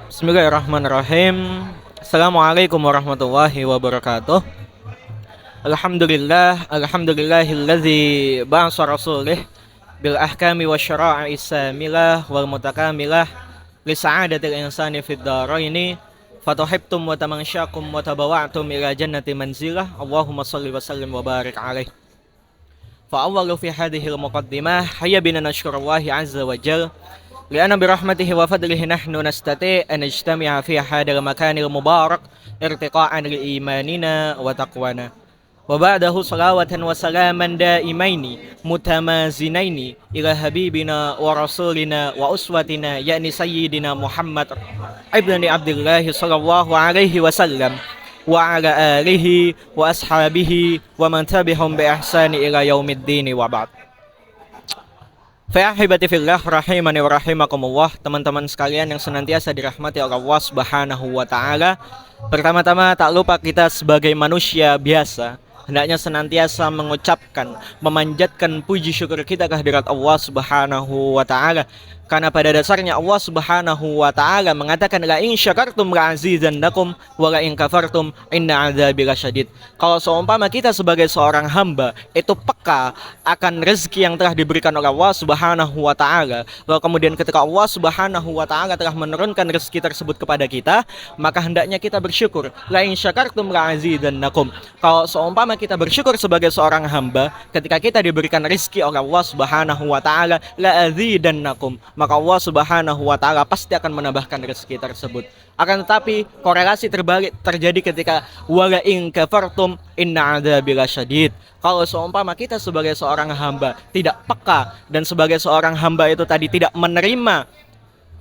Bismillahirrahmanirrahim. Assalamualaikum warahmatullahi wabarakatuh. Alhamdulillahilladzi ba'asa rasulih bil ahkami wasyara'i samilah wal mutakamilah li sa'adatil insani fid dharaini fatuhibtum wa tamansyakum wa tabawa'tum ila jannati manzilah. Allahumma shalli wa sallim wa barik alaih. Fa awwalu fi hadhihi al-muqaddimah hayya bina nashkurallahi azza wa jalla لأن برحمته وفضله نحن نستطيع أن نجتمع في هذا المكان المبارك ارتقاء لإيماننا وتقوانا وبعده صلاة وسلاما دائمين متمازنين إلى حبيبنا ورسولنا وأسوتنا يعني سيدنا محمد ابن عبد الله صلى الله عليه وسلم وعلى آله وأصحابه ومن تبعهم بإحسان إلى يوم الدين وبعد. Fa'ahibati fillah rahimani wa rahimakumullah, teman-teman sekalian yang senantiasa dirahmati oleh Allah Subhanahu wa taala. Pertama-tama tak lupa kita sebagai manusia biasa hendaknya senantiasa mengucapkan, memanjatkan puji syukur kita kehadirat Allah Subhanahu wa taala. Karena pada dasarnya Allah Subhanahu wa taala mengatakan la in syakartum la'azizannakum wa la in kafartum inna 'adzabi lasyadid. Kalau seumpama kita sebagai seorang hamba itu peka akan rezeki yang telah diberikan oleh Allah Subhanahu wa taala, lalu kemudian ketika Allah Subhanahu wa taala telah menurunkan rezeki tersebut kepada kita, maka hendaknya kita bersyukur. La in syakartum la'azizannakum. Kalau seumpama kita bersyukur sebagai seorang hamba ketika kita diberikan rezeki oleh Allah Subhanahu wa taala, la'azidannakum, maka Allah Subhanahu wa taala pasti akan menambahkan rezeki tersebut. Akan tetapi korelasi terbalik terjadi ketika wala in kafartum inna adzabi lasyadid. Kalau seumpama kita sebagai seorang hamba tidak peka dan sebagai seorang hamba itu tadi tidak menerima,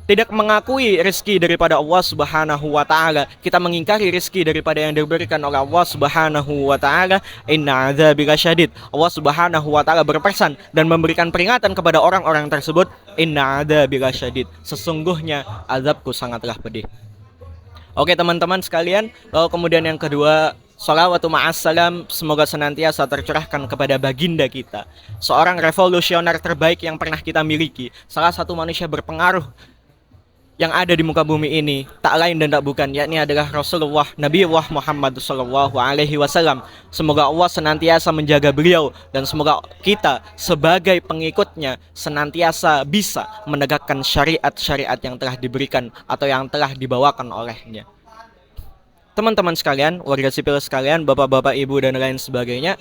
tidak mengakui rezeki daripada Allah Subhanahu wa taala, kita mengingkari rezeki daripada yang diberikan oleh Allah Subhanahu wa taala, inna adzabi lasyadid. Allah Subhanahu wa taala berpesan dan memberikan peringatan kepada orang-orang tersebut, inna adzabi lasyadid, sesungguhnya azabku sangatlah pedih. Oke teman-teman sekalian, lalu kemudian yang kedua, sholawatu ma'assalam, semoga senantiasa tercurahkan kepada baginda kita, seorang revolusioner terbaik yang pernah kita miliki, salah satu manusia berpengaruh yang ada di muka bumi ini, tak lain dan tak bukan, yakni adalah Rasulullah Nabiullah Muhammad sallallahu alaihi wasallam. Semoga Allah senantiasa menjaga beliau dan semoga kita sebagai pengikutnya senantiasa bisa menegakkan syariat-syariat yang telah diberikan atau yang telah dibawakan olehnya. Teman-teman sekalian, warga sipil sekalian, bapak-bapak, ibu dan lain sebagainya,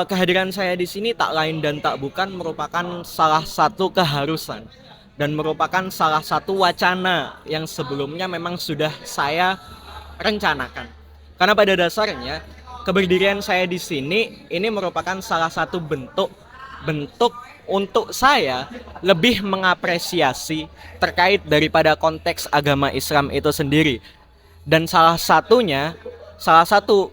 kehadiran saya di sini tak lain dan tak bukan merupakan salah satu keharusan dan merupakan salah satu wacana yang sebelumnya memang sudah saya rencanakan. Karena pada dasarnya keberdirian saya di sini ini merupakan salah satu bentuk untuk saya lebih mengapresiasi terkait daripada konteks agama Islam itu sendiri. Dan salah satu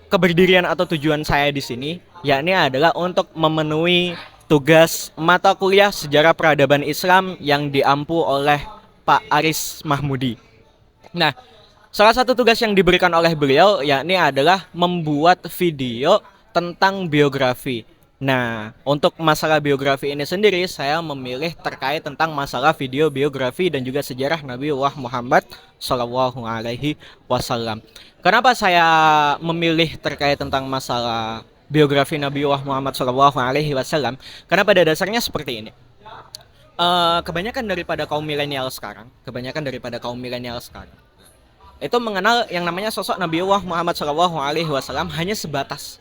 keberdirian atau tujuan saya di sini yakni adalah untuk memenuhi tugas mata kuliah Sejarah Peradaban Islam yang diampu oleh Pak Aris Mahmudi. Nah, salah satu tugas yang diberikan oleh beliau yakni adalah membuat video tentang biografi. Nah, untuk masalah biografi ini sendiri saya memilih terkait tentang masalah video biografi dan juga sejarah Nabiullah Muhammad sallallahu alaihi wasallam. Kenapa saya memilih terkait tentang masalah biografi Nabiullah Muhammad sallallahu alaihi wasallam? Karena pada dasarnya seperti ini. Kebanyakan daripada kaum milenial sekarang itu mengenal yang namanya sosok Nabiullah Muhammad sallallahu alaihi wasallam hanya sebatas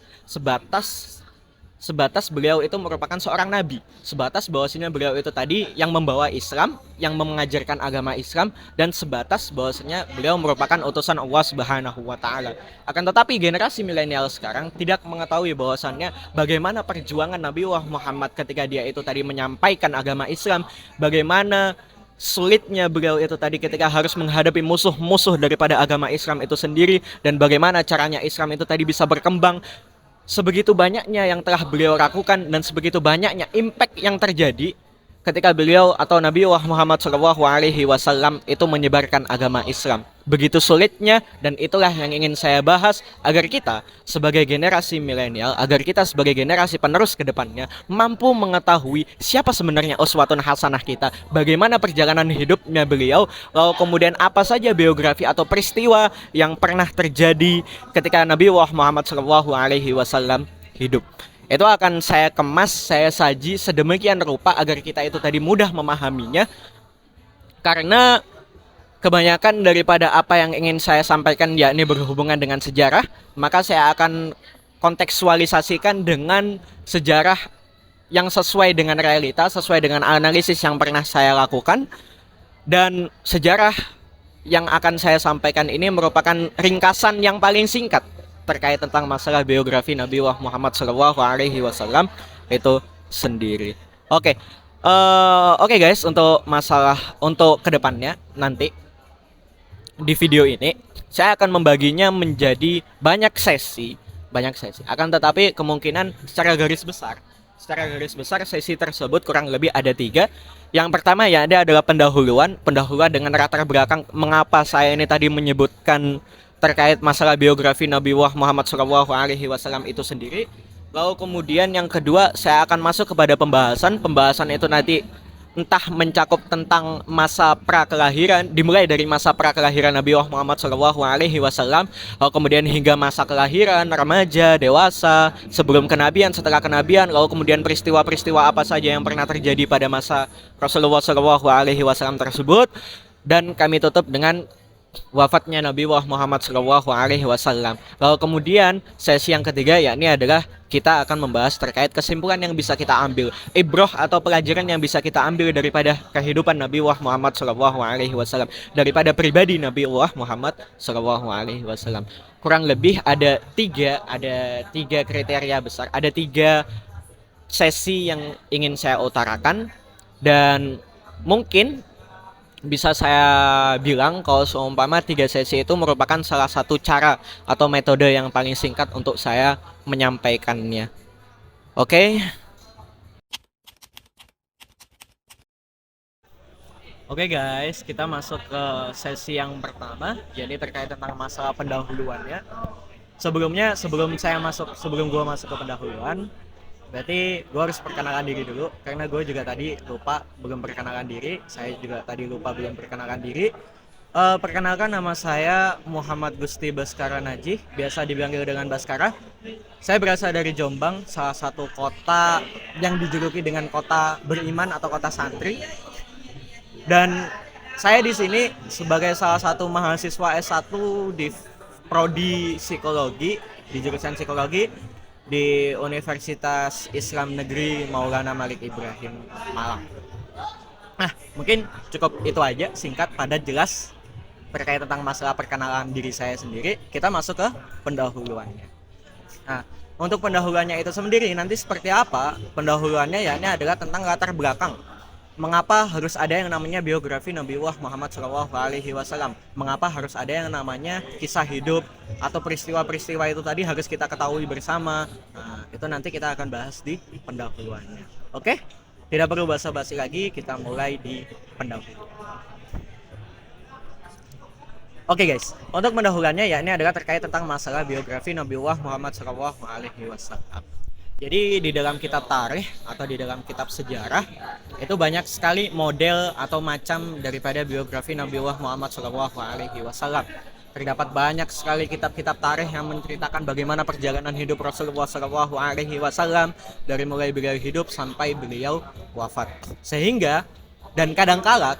beliau itu merupakan seorang nabi, sebatas bahwasanya beliau itu tadi yang membawa Islam, yang mengajarkan agama Islam, dan sebatas bahwasanya beliau merupakan utusan Allah Subhanahu wa taala. Akan tetapi generasi milenial sekarang tidak mengetahui bahwasannya bagaimana perjuangan Nabiullah Muhammad ketika dia itu tadi menyampaikan agama Islam, bagaimana sulitnya beliau itu tadi ketika harus menghadapi musuh-musuh daripada agama Islam itu sendiri, dan bagaimana caranya Islam itu tadi bisa berkembang. Sebegitu banyaknya yang telah beliau lakukan dan sebegitu banyaknya impact yang terjadi ketika beliau atau Nabi Muhammad SAW itu menyebarkan agama Islam. Begitu sulitnya, dan itulah yang ingin saya bahas agar kita sebagai generasi milenial, agar kita sebagai generasi penerus ke depannya mampu mengetahui siapa sebenarnya uswatun hasanah kita, bagaimana perjalanan hidupnya beliau, lalu kemudian apa saja biografi atau peristiwa yang pernah terjadi ketika Nabi Muhammad SAW hidup. Itu akan saya kemas, saya saji sedemikian rupa agar kita itu tadi mudah memahaminya. Karena kebanyakan daripada apa yang ingin saya sampaikan yakni berhubungan dengan sejarah, maka saya akan kontekstualisasikan dengan sejarah yang sesuai dengan realita, sesuai dengan analisis yang pernah saya lakukan. Dan sejarah yang akan saya sampaikan ini merupakan ringkasan yang paling singkat terkait tentang masalah biografi Nabi Muhammad SAW itu sendiri. Oke, guys, untuk masalah untuk kedepannya nanti di video ini saya akan membaginya menjadi banyak sesi. Akan tetapi kemungkinan secara garis besar sesi tersebut kurang lebih ada 3. Yang pertama ya adalah pendahuluan dengan latar belakang mengapa saya ini tadi menyebutkan terkait masalah biografi Nabi Muhammad SAW itu sendiri. Lalu kemudian yang kedua saya akan masuk kepada pembahasan itu nanti entah mencakup tentang masa prakelahiran, dimulai dari masa prakelahiran Nabi Muhammad SAW, lalu kemudian hingga masa kelahiran, remaja, dewasa, sebelum kenabian, setelah kenabian, lalu kemudian peristiwa-peristiwa apa saja yang pernah terjadi pada masa Rasulullah SAW tersebut, dan kami tutup dengan wafatnya Nabi Muhammad SAW. Lalu kemudian sesi yang ketiga yakni adalah kita akan membahas terkait kesimpulan yang bisa kita ambil, ibroh atau pelajaran yang bisa kita ambil daripada kehidupan Nabi Muhammad SAW, daripada pribadi Nabi Muhammad SAW. Kurang lebih ada tiga kriteria besar, ada 3 sesi yang ingin saya utarakan, dan mungkin bisa saya bilang kalau seumpama 3 sesi itu merupakan salah satu cara atau metode yang paling singkat untuk saya menyampaikannya. Oke, guys, kita masuk ke sesi yang pertama, jadi terkait tentang masalah pendahuluannya. Sebelum gua masuk ke pendahuluan, berarti gue harus perkenalkan diri dulu, karena gue juga tadi lupa belum perkenalkan diri. Perkenalkan, nama saya Muhammad Gusti Baskara Najih, biasa dipanggil dengan Baskara. Saya berasal dari Jombang, salah satu kota yang dijuluki dengan kota beriman atau kota santri. Dan saya di sini sebagai salah satu mahasiswa S1 di prodi psikologi, di jurusan psikologi di Universitas Islam Negeri Maulana Malik Ibrahim, Malang. Nah, mungkin cukup itu aja, singkat, padat, jelas terkait tentang masalah perkenalan diri saya sendiri. Kita masuk ke pendahuluannya. Nah, untuk pendahuluannya itu sendiri nanti seperti apa? Pendahuluannya ya ini adalah tentang latar belakang. Mengapa harus ada yang namanya biografi Nabi Muhammad SAW? Mengapa harus ada yang namanya kisah hidup atau peristiwa-peristiwa itu tadi harus kita ketahui bersama? Nah, itu nanti kita akan bahas di pendahuluannya. Oke? Tidak perlu basa-basi lagi, kita mulai di pendahuluan. Oke guys, untuk pendahuluannya ya ini adalah terkait tentang masalah biografi Nabi Muhammad SAW. Jadi di dalam kitab tarikh atau di dalam kitab sejarah itu banyak sekali model atau macam daripada biografi Nabi Muhammad SAW. Terdapat banyak sekali kitab-kitab tarikh yang menceritakan bagaimana perjalanan hidup Rasulullah SAW dari mulai beliau hidup sampai beliau wafat. Sehingga dan kadangkala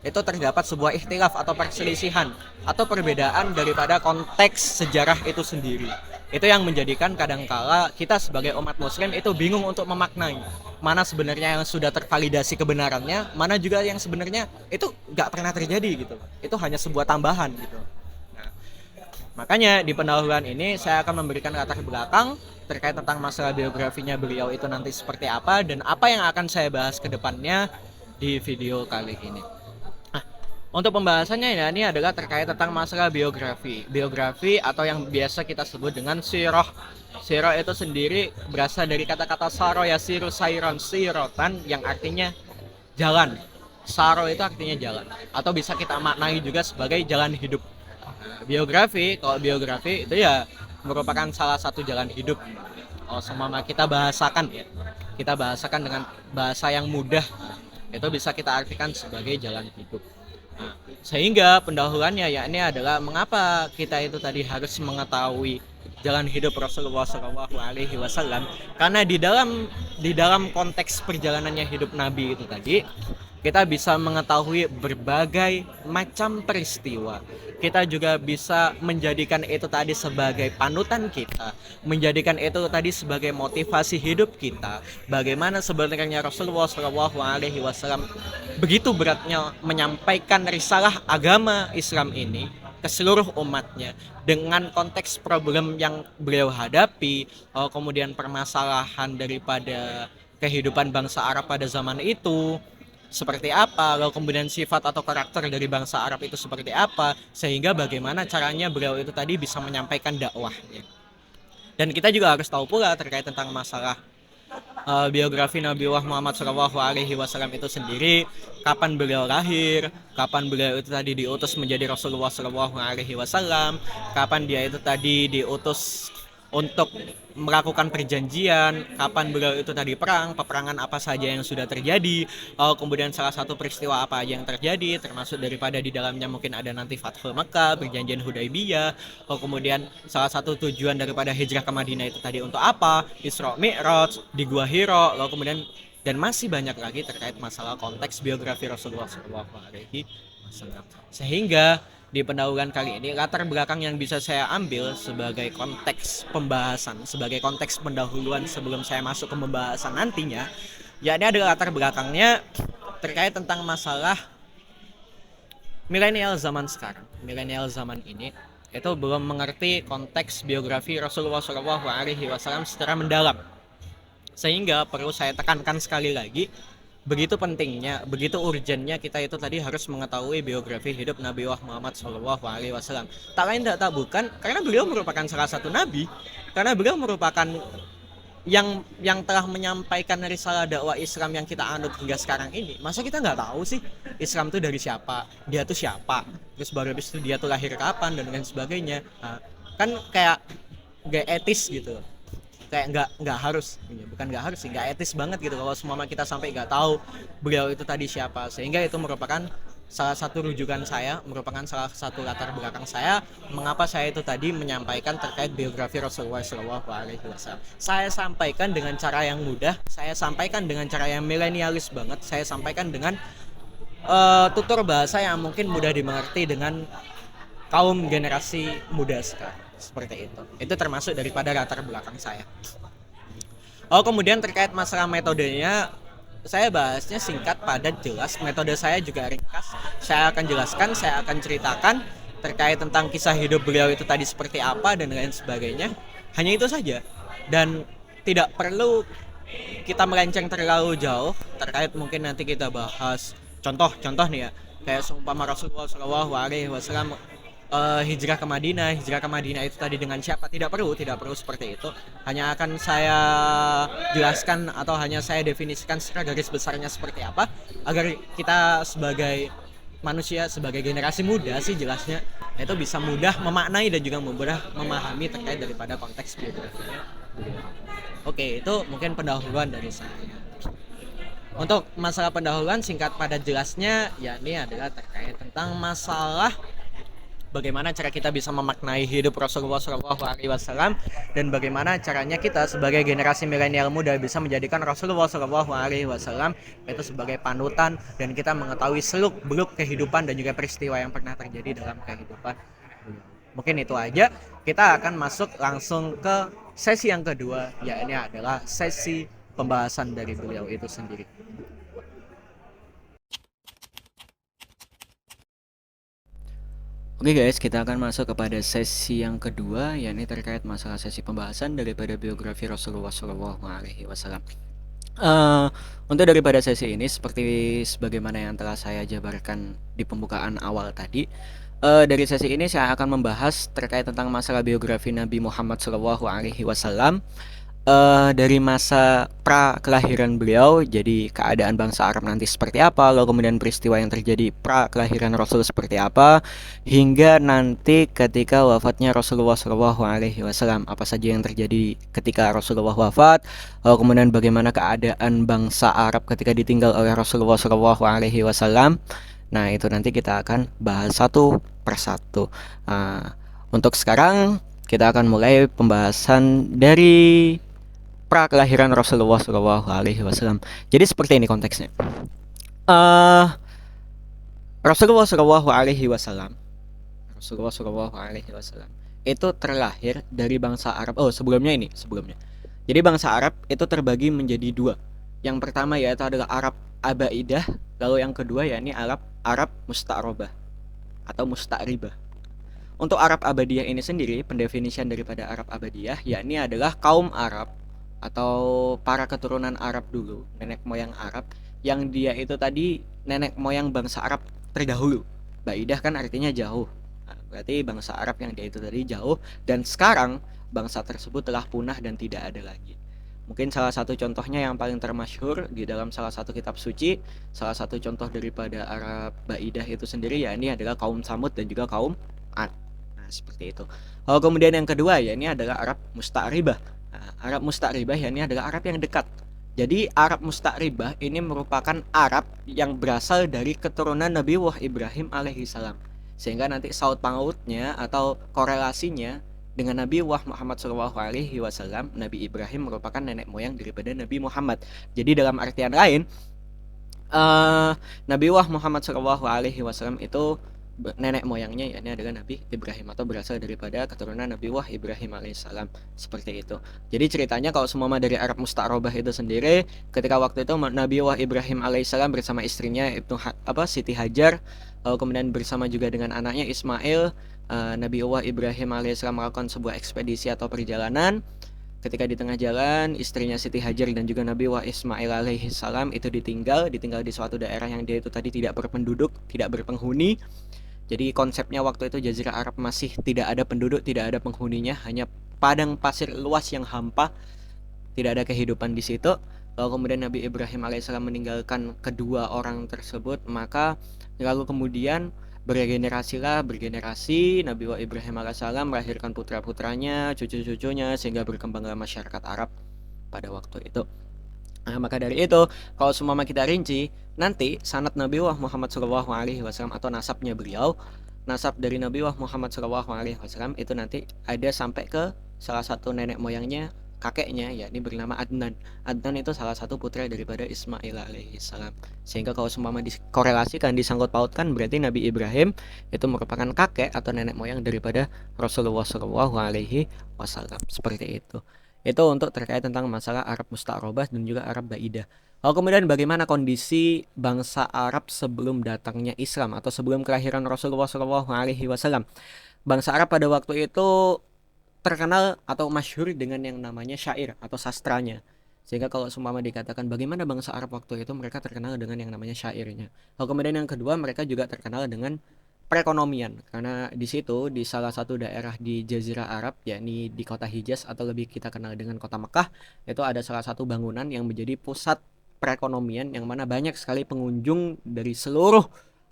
itu terdapat sebuah ikhtilaf atau perselisihan atau perbedaan daripada konteks sejarah itu sendiri. Itu yang menjadikan kadangkala kita sebagai umat muslim itu bingung untuk memaknai mana sebenarnya yang sudah tervalidasi kebenarannya, mana juga yang sebenarnya itu nggak pernah terjadi gitu. Itu hanya sebuah tambahan gitu. Nah, makanya di pendahuluan ini saya akan memberikan latar belakang terkait tentang masalah biografinya beliau itu nanti seperti apa dan apa yang akan saya bahas ke depannya di video kali ini. Untuk pembahasannya ya ini adalah terkait tentang masalah biografi. Biografi atau yang biasa kita sebut dengan sirah. Sirah itu sendiri berasal dari kata-kata saro ya siru sairon sirotan yang artinya jalan. Saro itu artinya jalan atau bisa kita maknai juga sebagai jalan hidup. Biografi, kalau biografi itu ya merupakan salah satu jalan hidup. Oh, semama kita bahasakan ya. Kita bahasakan dengan bahasa yang mudah. Itu bisa kita artikan sebagai jalan hidup. Nah, sehingga pendahuluannya yakni adalah mengapa kita itu tadi harus mengetahui jalan hidup Rasulullah Shallallahu Alaihi Wasallam, karena di dalam konteks perjalanannya hidup Nabi itu tadi kita bisa mengetahui berbagai macam peristiwa. Kita juga bisa menjadikan itu tadi sebagai panutan kita, menjadikan itu tadi sebagai motivasi hidup kita. Bagaimana sebenarnya Rasulullah Shallallahu Alaihi Wasallam begitu beratnya menyampaikan risalah agama Islam ini ke seluruh umatnya dengan konteks problem yang beliau hadapi, kemudian permasalahan daripada kehidupan bangsa Arab pada zaman itu seperti apa, lalu kemudian sifat atau karakter dari bangsa Arab itu seperti apa, sehingga bagaimana caranya beliau itu tadi bisa menyampaikan dakwahnya. Dan kita juga harus tahu pula terkait tentang masalah biografi Nabiullah Muhammad Shallallahu Alaihi Wasallam itu sendiri, kapan beliau lahir, kapan beliau itu tadi diutus menjadi Rasulullah Shallallahu Alaihi Wasallam, kapan dia itu tadi diutus untuk melakukan perjanjian, kapan beliau itu tadi peperangan apa saja yang sudah terjadi, kemudian salah satu peristiwa apa aja yang terjadi, termasuk daripada di dalamnya mungkin ada nanti Fathul Makkah, perjanjian Hudaybiyah, kemudian salah satu tujuan daripada hijrah ke Madinah itu tadi untuk apa, Isra Mi'raj, di Gua Hiro, lalu kemudian dan masih banyak lagi terkait masalah konteks biografi Rasulullah SAW. Sehingga di pendahuluan kali ini latar belakang yang bisa saya ambil sebagai konteks pembahasan, sebagai konteks pendahuluan sebelum saya masuk ke pembahasan nantinya, yakni adalah latar belakangnya terkait tentang masalah milenial zaman sekarang. Milenial zaman ini itu belum mengerti konteks biografi Rasulullah SAW secara mendalam, sehingga perlu saya tekankan sekali lagi, begitu pentingnya, begitu urgennya kita itu tadi harus mengetahui biografi hidup Nabi Muhammad SAW. Tak lain tak bukan karena beliau merupakan salah satu nabi, karena beliau merupakan yang telah menyampaikan risalah dakwah Islam yang kita anut hingga sekarang ini. Masa kita nggak tahu sih Islam itu dari siapa, dia tuh siapa, terus baru habis itu dia tuh lahir kapan dan lain sebagainya. Nah, kan kayak gak etis gitu, kayak nggak harus, bukan nggak harus sih, nggak etis banget gitu kalau semua kita sampai nggak tahu beliau itu tadi siapa. Sehingga itu merupakan salah satu rujukan saya, merupakan salah satu latar belakang saya mengapa saya itu tadi menyampaikan terkait biografi Rasulullah SAW. Saya sampaikan dengan cara yang mudah, saya sampaikan dengan cara yang milenialis banget, saya sampaikan dengan tutur bahasa yang mungkin mudah dimengerti dengan kaum generasi muda sekarang. Seperti itu termasuk daripada latar belakang saya. Kemudian terkait masalah metodenya, saya bahasnya singkat, padat, jelas. Metode saya juga ringkas. Saya akan jelaskan, saya akan ceritakan terkait tentang kisah hidup beliau itu tadi seperti apa dan lain sebagainya. Hanya itu saja. Dan tidak perlu kita melenceng terlalu jauh terkait mungkin nanti kita bahas contoh nih ya, kayak seumpama Rasulullah SAW hijrah ke Madinah itu tadi dengan siapa, tidak perlu seperti itu. Hanya akan saya jelaskan atau hanya saya definisikan secara garis besarnya seperti apa agar kita sebagai manusia, sebagai generasi muda sih jelasnya itu bisa mudah memaknai dan juga mudah memahami terkait daripada konteks biografinya. Oke, itu mungkin pendahuluan dari saya. Untuk masalah pendahuluan singkat padat jelasnya, yakni adalah terkait tentang masalah bagaimana cara kita bisa memaknai hidup Rasulullah SAW dan bagaimana caranya kita sebagai generasi milenial muda bisa menjadikan Rasulullah SAW itu sebagai panutan dan kita mengetahui seluk-beluk kehidupan dan juga peristiwa yang pernah terjadi dalam kehidupan. Mungkin itu aja. Kita akan masuk langsung ke sesi yang kedua, yakni adalah sesi pembahasan dari beliau itu sendiri. Oke guys, kita akan masuk kepada sesi yang kedua, yakni terkait masalah sesi pembahasan daripada biografi Rasulullah SAW. Eh, untuk daripada sesi ini seperti sebagaimana yang telah saya jabarkan di pembukaan awal tadi, dari sesi ini saya akan membahas terkait tentang masalah biografi Nabi Muhammad SAW, dari masa pra kelahiran beliau, jadi keadaan bangsa Arab nanti seperti apa, lalu kemudian peristiwa yang terjadi pra kelahiran Rasul seperti apa, hingga nanti ketika wafatnya Rasulullah SAW, apa saja yang terjadi ketika Rasulullah wafat, lalu kemudian bagaimana keadaan bangsa Arab ketika ditinggal oleh Rasulullah SAW. Nah, itu nanti kita akan bahas satu persatu. Nah, untuk sekarang kita akan mulai pembahasan dari pra kelahiran Rasulullah Shallallahu Alaihi Wasallam. Jadi seperti ini konteksnya. Uh, Rasulullah Shallallahu Alaihi Wasallam, Rasulullah Shallallahu Alaihi Wasallam itu terlahir dari bangsa Arab. Oh, sebelumnya. Jadi bangsa Arab itu terbagi menjadi dua. Yang pertama yaitu adalah Arab Abaidah, lalu yang kedua yakni Arab Musta'robah atau Musta'ribah. Untuk Arab Abadiyah ini sendiri, pendefinisian daripada Arab Abadiyah yakni adalah kaum Arab atau para keturunan Arab dulu, nenek moyang Arab yang dia itu tadi nenek moyang bangsa Arab terdahulu. Baidah kan artinya jauh. Nah, berarti bangsa Arab yang dia itu tadi jauh dan sekarang bangsa tersebut telah punah dan tidak ada lagi. Mungkin salah satu contohnya yang paling termasyhur di dalam salah satu kitab suci, salah satu contoh daripada Arab Baidah itu sendiri ya ini adalah kaum Samud dan juga kaum Ad. Nah, seperti itu. Lalu kemudian yang kedua ya ini adalah Arab Musta'ribah. Nah, Arab Musta'ribah ya ini adalah Arab yang dekat. Jadi Arab Musta'ribah ini merupakan Arab yang berasal dari keturunan Nabi Ibrahim alaihissalam. Sehingga nanti saut pautnya atau korelasinya dengan Nabi Muhammad SAW, Nabi Ibrahim merupakan nenek moyang daripada Nabi Muhammad. Jadi dalam artian lain, Nabi Muhammad SAW itu nenek moyangnya ya ini adalah Nabi Ibrahim atau berasal daripada keturunan Nabi Ibrahim alaihissalam, seperti itu. Jadi ceritanya kalau semua dari Arab Musta'robah itu sendiri, ketika waktu itu Nabi Ibrahim alaihissalam bersama istrinya Siti Hajar, lalu kemudian bersama juga dengan anaknya Ismail, Nabi Ibrahim alaihissalam melakukan sebuah ekspedisi atau perjalanan. Ketika di tengah jalan, istrinya Siti Hajar dan juga Nabi Ismail alaihissalam itu ditinggal di suatu daerah yang dia itu tadi tidak berpenduduk, tidak berpenghuni. Jadi konsepnya waktu itu Jazirah Arab masih tidak ada penduduk, tidak ada penghuninya, hanya padang pasir luas yang hampa, tidak ada kehidupan di situ. Lalu kemudian Nabi Ibrahim alaihissalam meninggalkan kedua orang tersebut, maka lalu kemudian bergenerasi Nabi Ibrahim alaihissalam melahirkan putra-putranya, cucu-cucunya, sehingga berkembanglah masyarakat Arab pada waktu itu. Nah, maka dari itu, kalau semua kita rinci, nanti sanad Nabi Muhammad SAW atau nasabnya beliau, nasab dari Nabi Muhammad SAW itu nanti ada sampai ke salah satu nenek moyangnya, kakeknya, yakni bernama Adnan. Adnan itu salah satu putra daripada Ismail alaihissalam. Sehingga kalau semua dikorelasikan, disangkut pautkan, berarti Nabi Ibrahim itu merupakan kakek atau nenek moyang daripada Rasulullah SAW. Seperti itu. Itu untuk terkait tentang masalah Arab Musta'robah dan juga Arab Baidah. Lalu kemudian bagaimana kondisi bangsa Arab sebelum datangnya Islam atau sebelum kelahiran Rasulullah SAW? Bangsa Arab pada waktu itu terkenal atau masyhur dengan yang namanya syair atau sastranya. Sehingga kalau seumpama dikatakan bagaimana bangsa Arab waktu itu, mereka terkenal dengan yang namanya syairnya. Lalu kemudian yang kedua, mereka juga terkenal dengan perekonomian, karena di situ di salah satu daerah di Jazirah Arab, yakni di kota Hijaz atau lebih kita kenal dengan kota Mekah, itu ada salah satu bangunan yang menjadi pusat perekonomian, yang mana banyak sekali pengunjung dari seluruh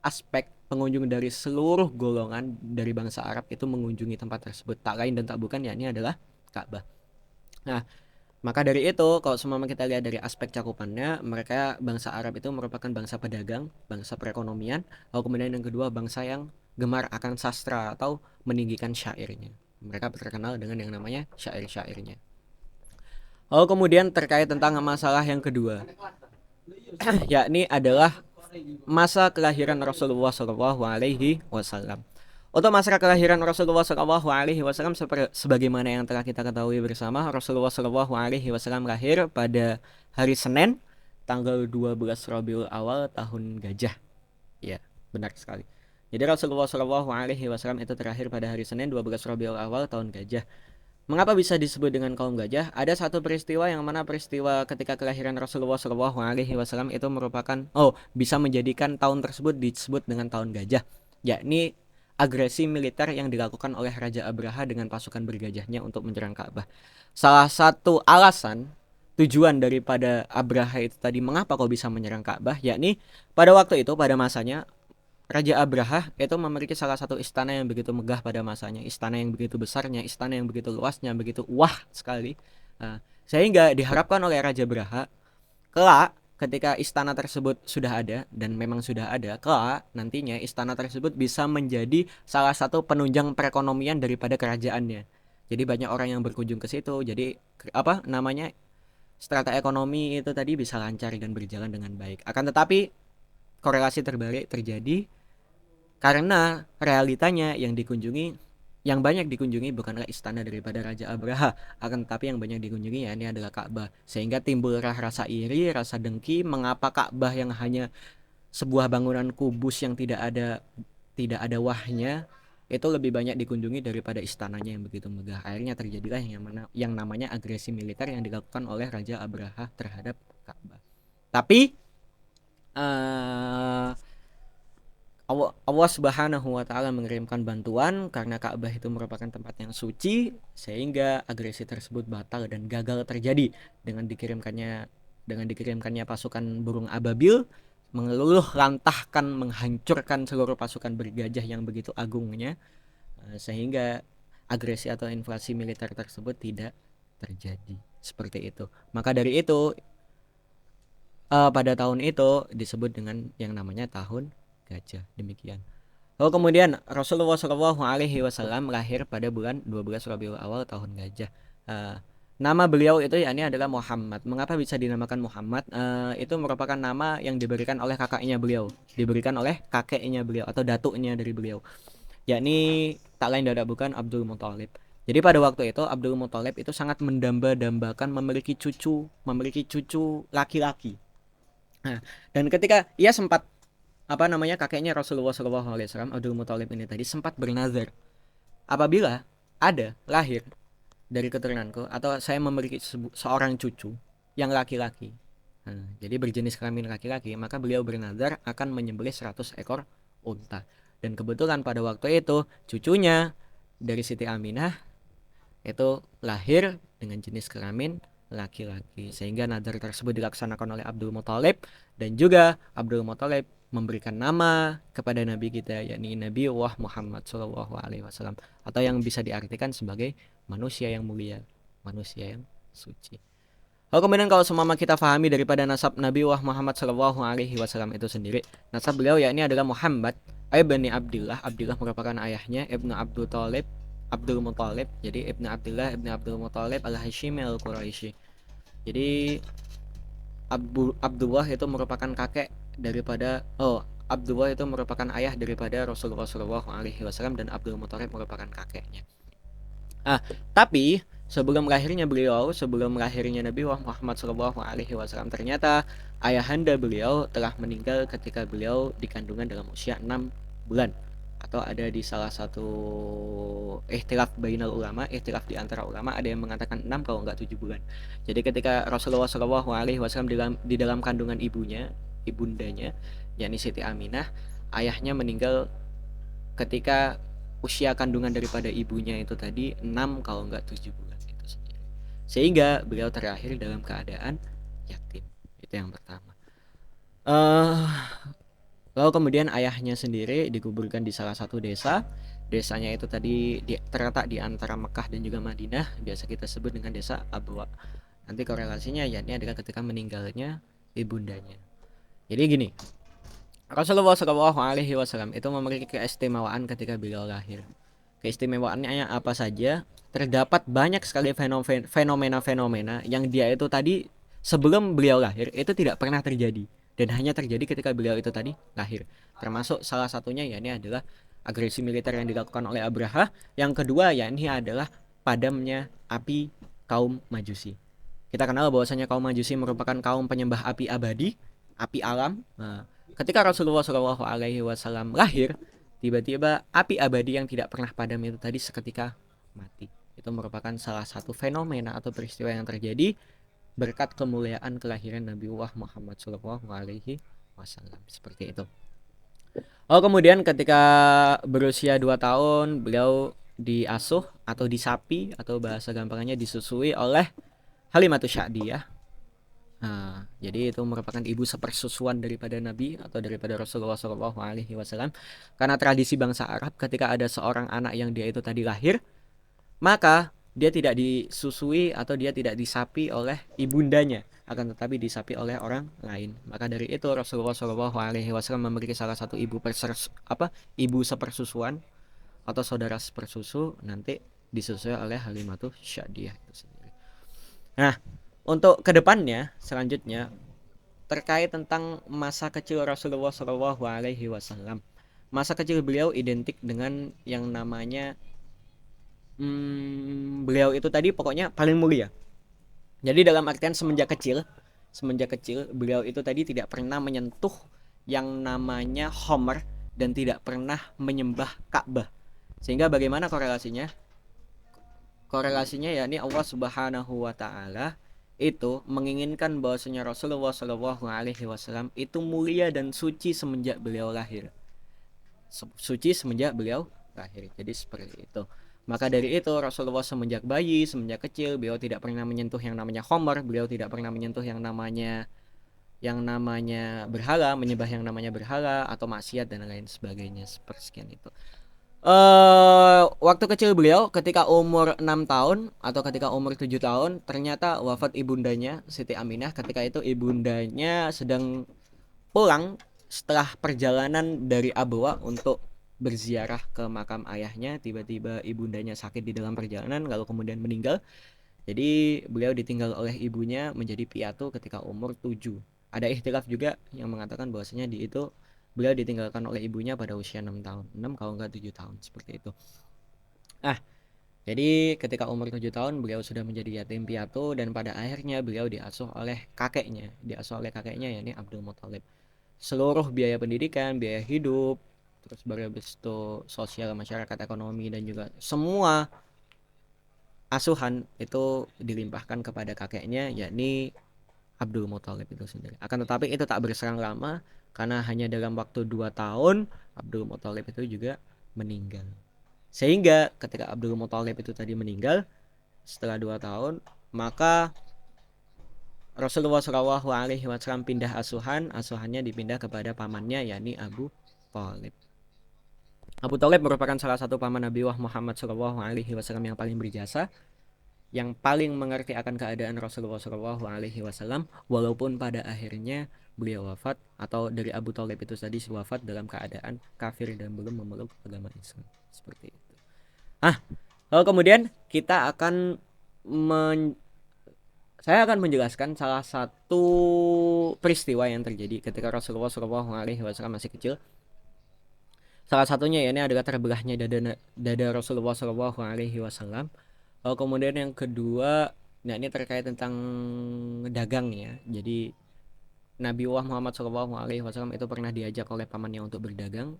aspek, pengunjung dari seluruh golongan dari bangsa Arab itu mengunjungi tempat tersebut. Tak lain dan tak bukan yakni adalah Ka'bah. Nah, maka dari itu, kalau semua kita lihat dari aspek cakupannya, mereka bangsa Arab itu merupakan bangsa pedagang, bangsa perekonomian, lalu kemudian yang kedua bangsa yang gemar akan sastra atau meninggikan syairnya. Mereka terkenal dengan yang namanya syair-syairnya. Lalu kemudian terkait tentang masalah yang kedua, yakni adalah masa kelahiran Rasulullah SAW. Untuk masa kelahiran Rasulullah SAW sebagaimana yang telah kita ketahui bersama, Rasulullah SAW lahir pada hari Senin tanggal 12 Rabiul Awal tahun Gajah. Ya, benar sekali. Jadi Rasulullah SAW itu terlahir pada hari Senin 12 Rabiul Awal tahun Gajah. Mengapa bisa disebut dengan kaum gajah? Ada satu peristiwa yang mana peristiwa ketika kelahiran Rasulullah SAW itu merupakan bisa menjadikan tahun tersebut disebut dengan tahun gajah, yakni agresi militer yang dilakukan oleh Raja Abraha dengan pasukan bergajahnya untuk menyerang Ka'bah. Salah satu alasan tujuan daripada Abraha itu tadi mengapa kau bisa menyerang Ka'bah, yakni pada waktu itu pada masanya Raja Abraha itu memiliki salah satu istana yang begitu megah pada masanya, istana yang begitu besarnya, istana yang begitu luasnya, begitu wah sekali. Sehingga diharapkan oleh Raja Abraha, kelak ketika istana tersebut sudah ada dan memang sudah ada, kelak nantinya istana tersebut bisa menjadi salah satu penunjang perekonomian daripada kerajaannya. Jadi banyak orang yang berkunjung ke situ. Jadi apa namanya? Strata ekonomi itu tadi bisa lancar dan berjalan dengan baik. Akan tetapi korelasi terbalik terjadi karena realitanya yang banyak dikunjungi bukanlah istana daripada Raja Abraha, akan tetapi yang banyak dikunjungi ya ini adalah Ka'bah. Sehingga timbullah rasa iri, rasa dengki, mengapa Ka'bah yang hanya sebuah bangunan kubus yang tidak ada wahnya itu lebih banyak dikunjungi daripada istananya yang begitu megah. Akhirnya terjadilah yang namanya agresi militer yang dilakukan oleh Raja Abraha terhadap Ka'bah. Tapi uh, Allah Subhanahu wa taala mengirimkan bantuan karena Ka'bah itu merupakan tempat yang suci, sehingga agresi tersebut batal dan gagal terjadi dengan dikirimkannya pasukan burung ababil mengeluluh lantahkan, menghancurkan seluruh pasukan bergajah yang begitu agungnya, sehingga agresi atau invasi militer tersebut tidak terjadi. Seperti itu. Maka dari itu pada tahun itu disebut dengan yang namanya tahun gajah. Demikian. Lalu kemudian Rasulullah SAW lahir pada bulan 12 Rabiul Awal tahun gajah. Nama beliau itu yakni adalah Muhammad. Mengapa bisa dinamakan Muhammad? Itu merupakan nama yang diberikan oleh kakaknya beliau atau datuknya dari beliau, yakni tak lain tidak bukan Abdul Muthalib. Jadi pada waktu itu Abdul Muthalib itu sangat mendamba-dambakan memiliki cucu laki-laki. Nah, dan ketika ia sempat kakeknya Rasulullah SAW, Abdul Muthalib ini tadi sempat bernazar, apabila ada lahir dari keturunanku atau saya memiliki seorang cucu yang laki-laki, jadi berjenis kelamin laki-laki, maka beliau bernazar akan menyembelih 100 ekor unta. Dan kebetulan pada waktu itu cucunya dari Siti Aminah itu lahir dengan jenis kelamin laki-laki, sehingga nazar tersebut dilaksanakan oleh Abdul Muthalib. Dan juga Abdul Muthalib memberikan nama kepada Nabi kita, yakni Nabi Muhammad SAW, atau yang bisa diartikan sebagai manusia yang mulia, manusia yang suci. Lalu kemudian kalau semua kita fahami daripada nasab Nabi Muhammad SAW itu sendiri, nasab beliau yakni adalah Muhammad ibni Abdullah. Abdullah merupakan ayahnya, ibnu Abdul Muthalib. Jadi ibnu Abdullah ibnu Abdul Muthalib al-Hashimi al-Quraisy. Jadi Abdullah itu merupakan Abdullah itu merupakan ayah daripada Rasulullah SAW, dan Abdul Muthalib merupakan kakeknya. Tapi sebelum lahirnya Nabi Muhammad SAW, ternyata ayahanda beliau telah meninggal ketika beliau dikandungan dalam usia 6 bulan. Atau ada di salah satu ikhtilaf ikhtilaf di antara ulama, ada yang mengatakan 6 kalau enggak 7 bulan. Jadi ketika Rasulullah SAW di dalam kandungan ibundanya, yakni Siti Aminah, ayahnya meninggal ketika usia kandungan daripada ibunya itu tadi 6 kalau enggak 7 bulan itu sendiri. Sehingga beliau terakhir dalam keadaan yatim. Itu yang pertama. Lalu kemudian ayahnya sendiri dikuburkan di salah satu desa. Desanya itu tadi terletak di antara Mekah dan juga Madinah. Biasa kita sebut dengan desa Abwa. Nanti korelasinya yakni adalah ketika meninggalnya ibundanya. Jadi gini, Rasulullah SAW itu memiliki keistimewaan ketika beliau lahir. Keistimewaannya apa saja? Terdapat banyak sekali fenomena-fenomena yang dia itu tadi sebelum beliau lahir itu tidak pernah terjadi, dan hanya terjadi ketika beliau itu tadi lahir. Termasuk salah satunya yakni adalah agresi militer yang dilakukan oleh Abraha. Yang kedua yakni adalah padamnya api kaum Majusi. Kita kenal bahwasanya kaum Majusi merupakan kaum penyembah api abadi, api alam. Ketika Rasulullah SAW lahir, tiba-tiba api abadi yang tidak pernah padam itu tadi seketika mati. Itu merupakan salah satu fenomena atau peristiwa yang terjadi berkat kemuliaan kelahiran Nabiullah Muhammad Shallallahu Alaihi Wasallam, seperti itu. Oh, kemudian ketika berusia 2 tahun beliau diasuh atau disapi atau bahasa gampangnya disusui oleh Halimatus Sya'diyah. Nah, jadi itu merupakan ibu sepersusuan daripada Nabi atau daripada Rasulullah Shallallahu Alaihi Wasallam. Karena tradisi bangsa Arab, ketika ada seorang anak yang dia itu tadi lahir, maka dia tidak disusui atau dia tidak disapi oleh ibundanya, akan tetapi disapi oleh orang lain. Maka dari itu Rasulullah Shallallahu Alaihi Wasallam memiliki salah satu ibu sepersusuan atau saudara sepersusu, nanti disusui oleh Halimatus Sya'diyah itu sendiri. Nah, untuk kedepannya selanjutnya terkait tentang masa kecil Rasulullah Shallallahu Alaihi Wasallam. Masa kecil beliau identik dengan yang namanya beliau itu tadi pokoknya paling mulia. Jadi dalam artian semenjak kecil beliau itu tadi tidak pernah menyentuh yang namanya Homer dan tidak pernah menyembah Ka'bah. Sehingga bagaimana korelasinya? Korelasinya yakni Allah Subhanahu wa taala itu menginginkan bahwasanya Rasulullah Shallallahu Alaihi Wasallam itu mulia dan suci semenjak beliau lahir. Suci semenjak beliau lahir. Jadi seperti itu. Maka dari itu Rasulullah semenjak bayi, semenjak kecil, beliau tidak pernah menyentuh yang namanya Homer, beliau tidak pernah menyentuh yang namanya berhala, menyembah yang namanya berhala atau maksiat dan lain sebagainya, sepersekian itu. Waktu kecil beliau ketika umur 6 tahun atau ketika umur 7 tahun ternyata wafat ibundanya Siti Aminah. Ketika itu ibundanya sedang pulang setelah perjalanan dari Abwa untuk berziarah ke makam ayahnya. Tiba-tiba ibundanya sakit di dalam perjalanan lalu kemudian meninggal. Jadi beliau ditinggal oleh ibunya menjadi piatu ketika umur 7. Ada ikhtilaf juga yang mengatakan bahwasanya di itu beliau ditinggalkan oleh ibunya pada usia 6 tahun. 6 kalau enggak 7 tahun, seperti itu. Jadi ketika umur 7 tahun beliau sudah menjadi yatim piatu dan pada akhirnya beliau diasuh oleh kakeknya. Yakni Abdul Muthalib. Seluruh biaya pendidikan, biaya hidup, terus baru habis itu sosial masyarakat, ekonomi dan juga semua asuhan itu dilimpahkan kepada kakeknya yakni Abdul Muthalib itu sendiri. Akan tetapi itu tak berselang lama karena hanya dalam waktu 2 tahun Abdul Muthalib itu juga meninggal. Sehingga ketika Abdul Muthalib itu tadi meninggal setelah 2 tahun, maka Rasulullah Shallallahu Alaihi Wasallam pindah asuhannya dipindah kepada pamannya yakni Abu Thalib. Abu Thalib merupakan salah satu paman Nabi Muhammad Shallallahu Alaihi Wasallam yang paling berjasa, yang paling mengerti akan keadaan Rasulullah Shallallahu Alaihi Wasallam, walaupun pada akhirnya beliau wafat atau dari Abu Thalib itu tadi wafat dalam keadaan kafir dan belum memeluk agama Islam, seperti itu. Lalu kemudian kita akan saya akan menjelaskan salah satu peristiwa yang terjadi ketika Rasulullah Shallallahu Alaihi Wasallam masih kecil. Salah satunya ya ini adalah terbelahnya dada Rasulullah Shallallahu Alaihi Wasallam. Lalu kemudian yang kedua, nah ini terkait tentang dagangnya. Jadi Nabi Muhammad Shallallahu Alaihi Wasallam itu pernah diajak oleh pamannya untuk berdagang,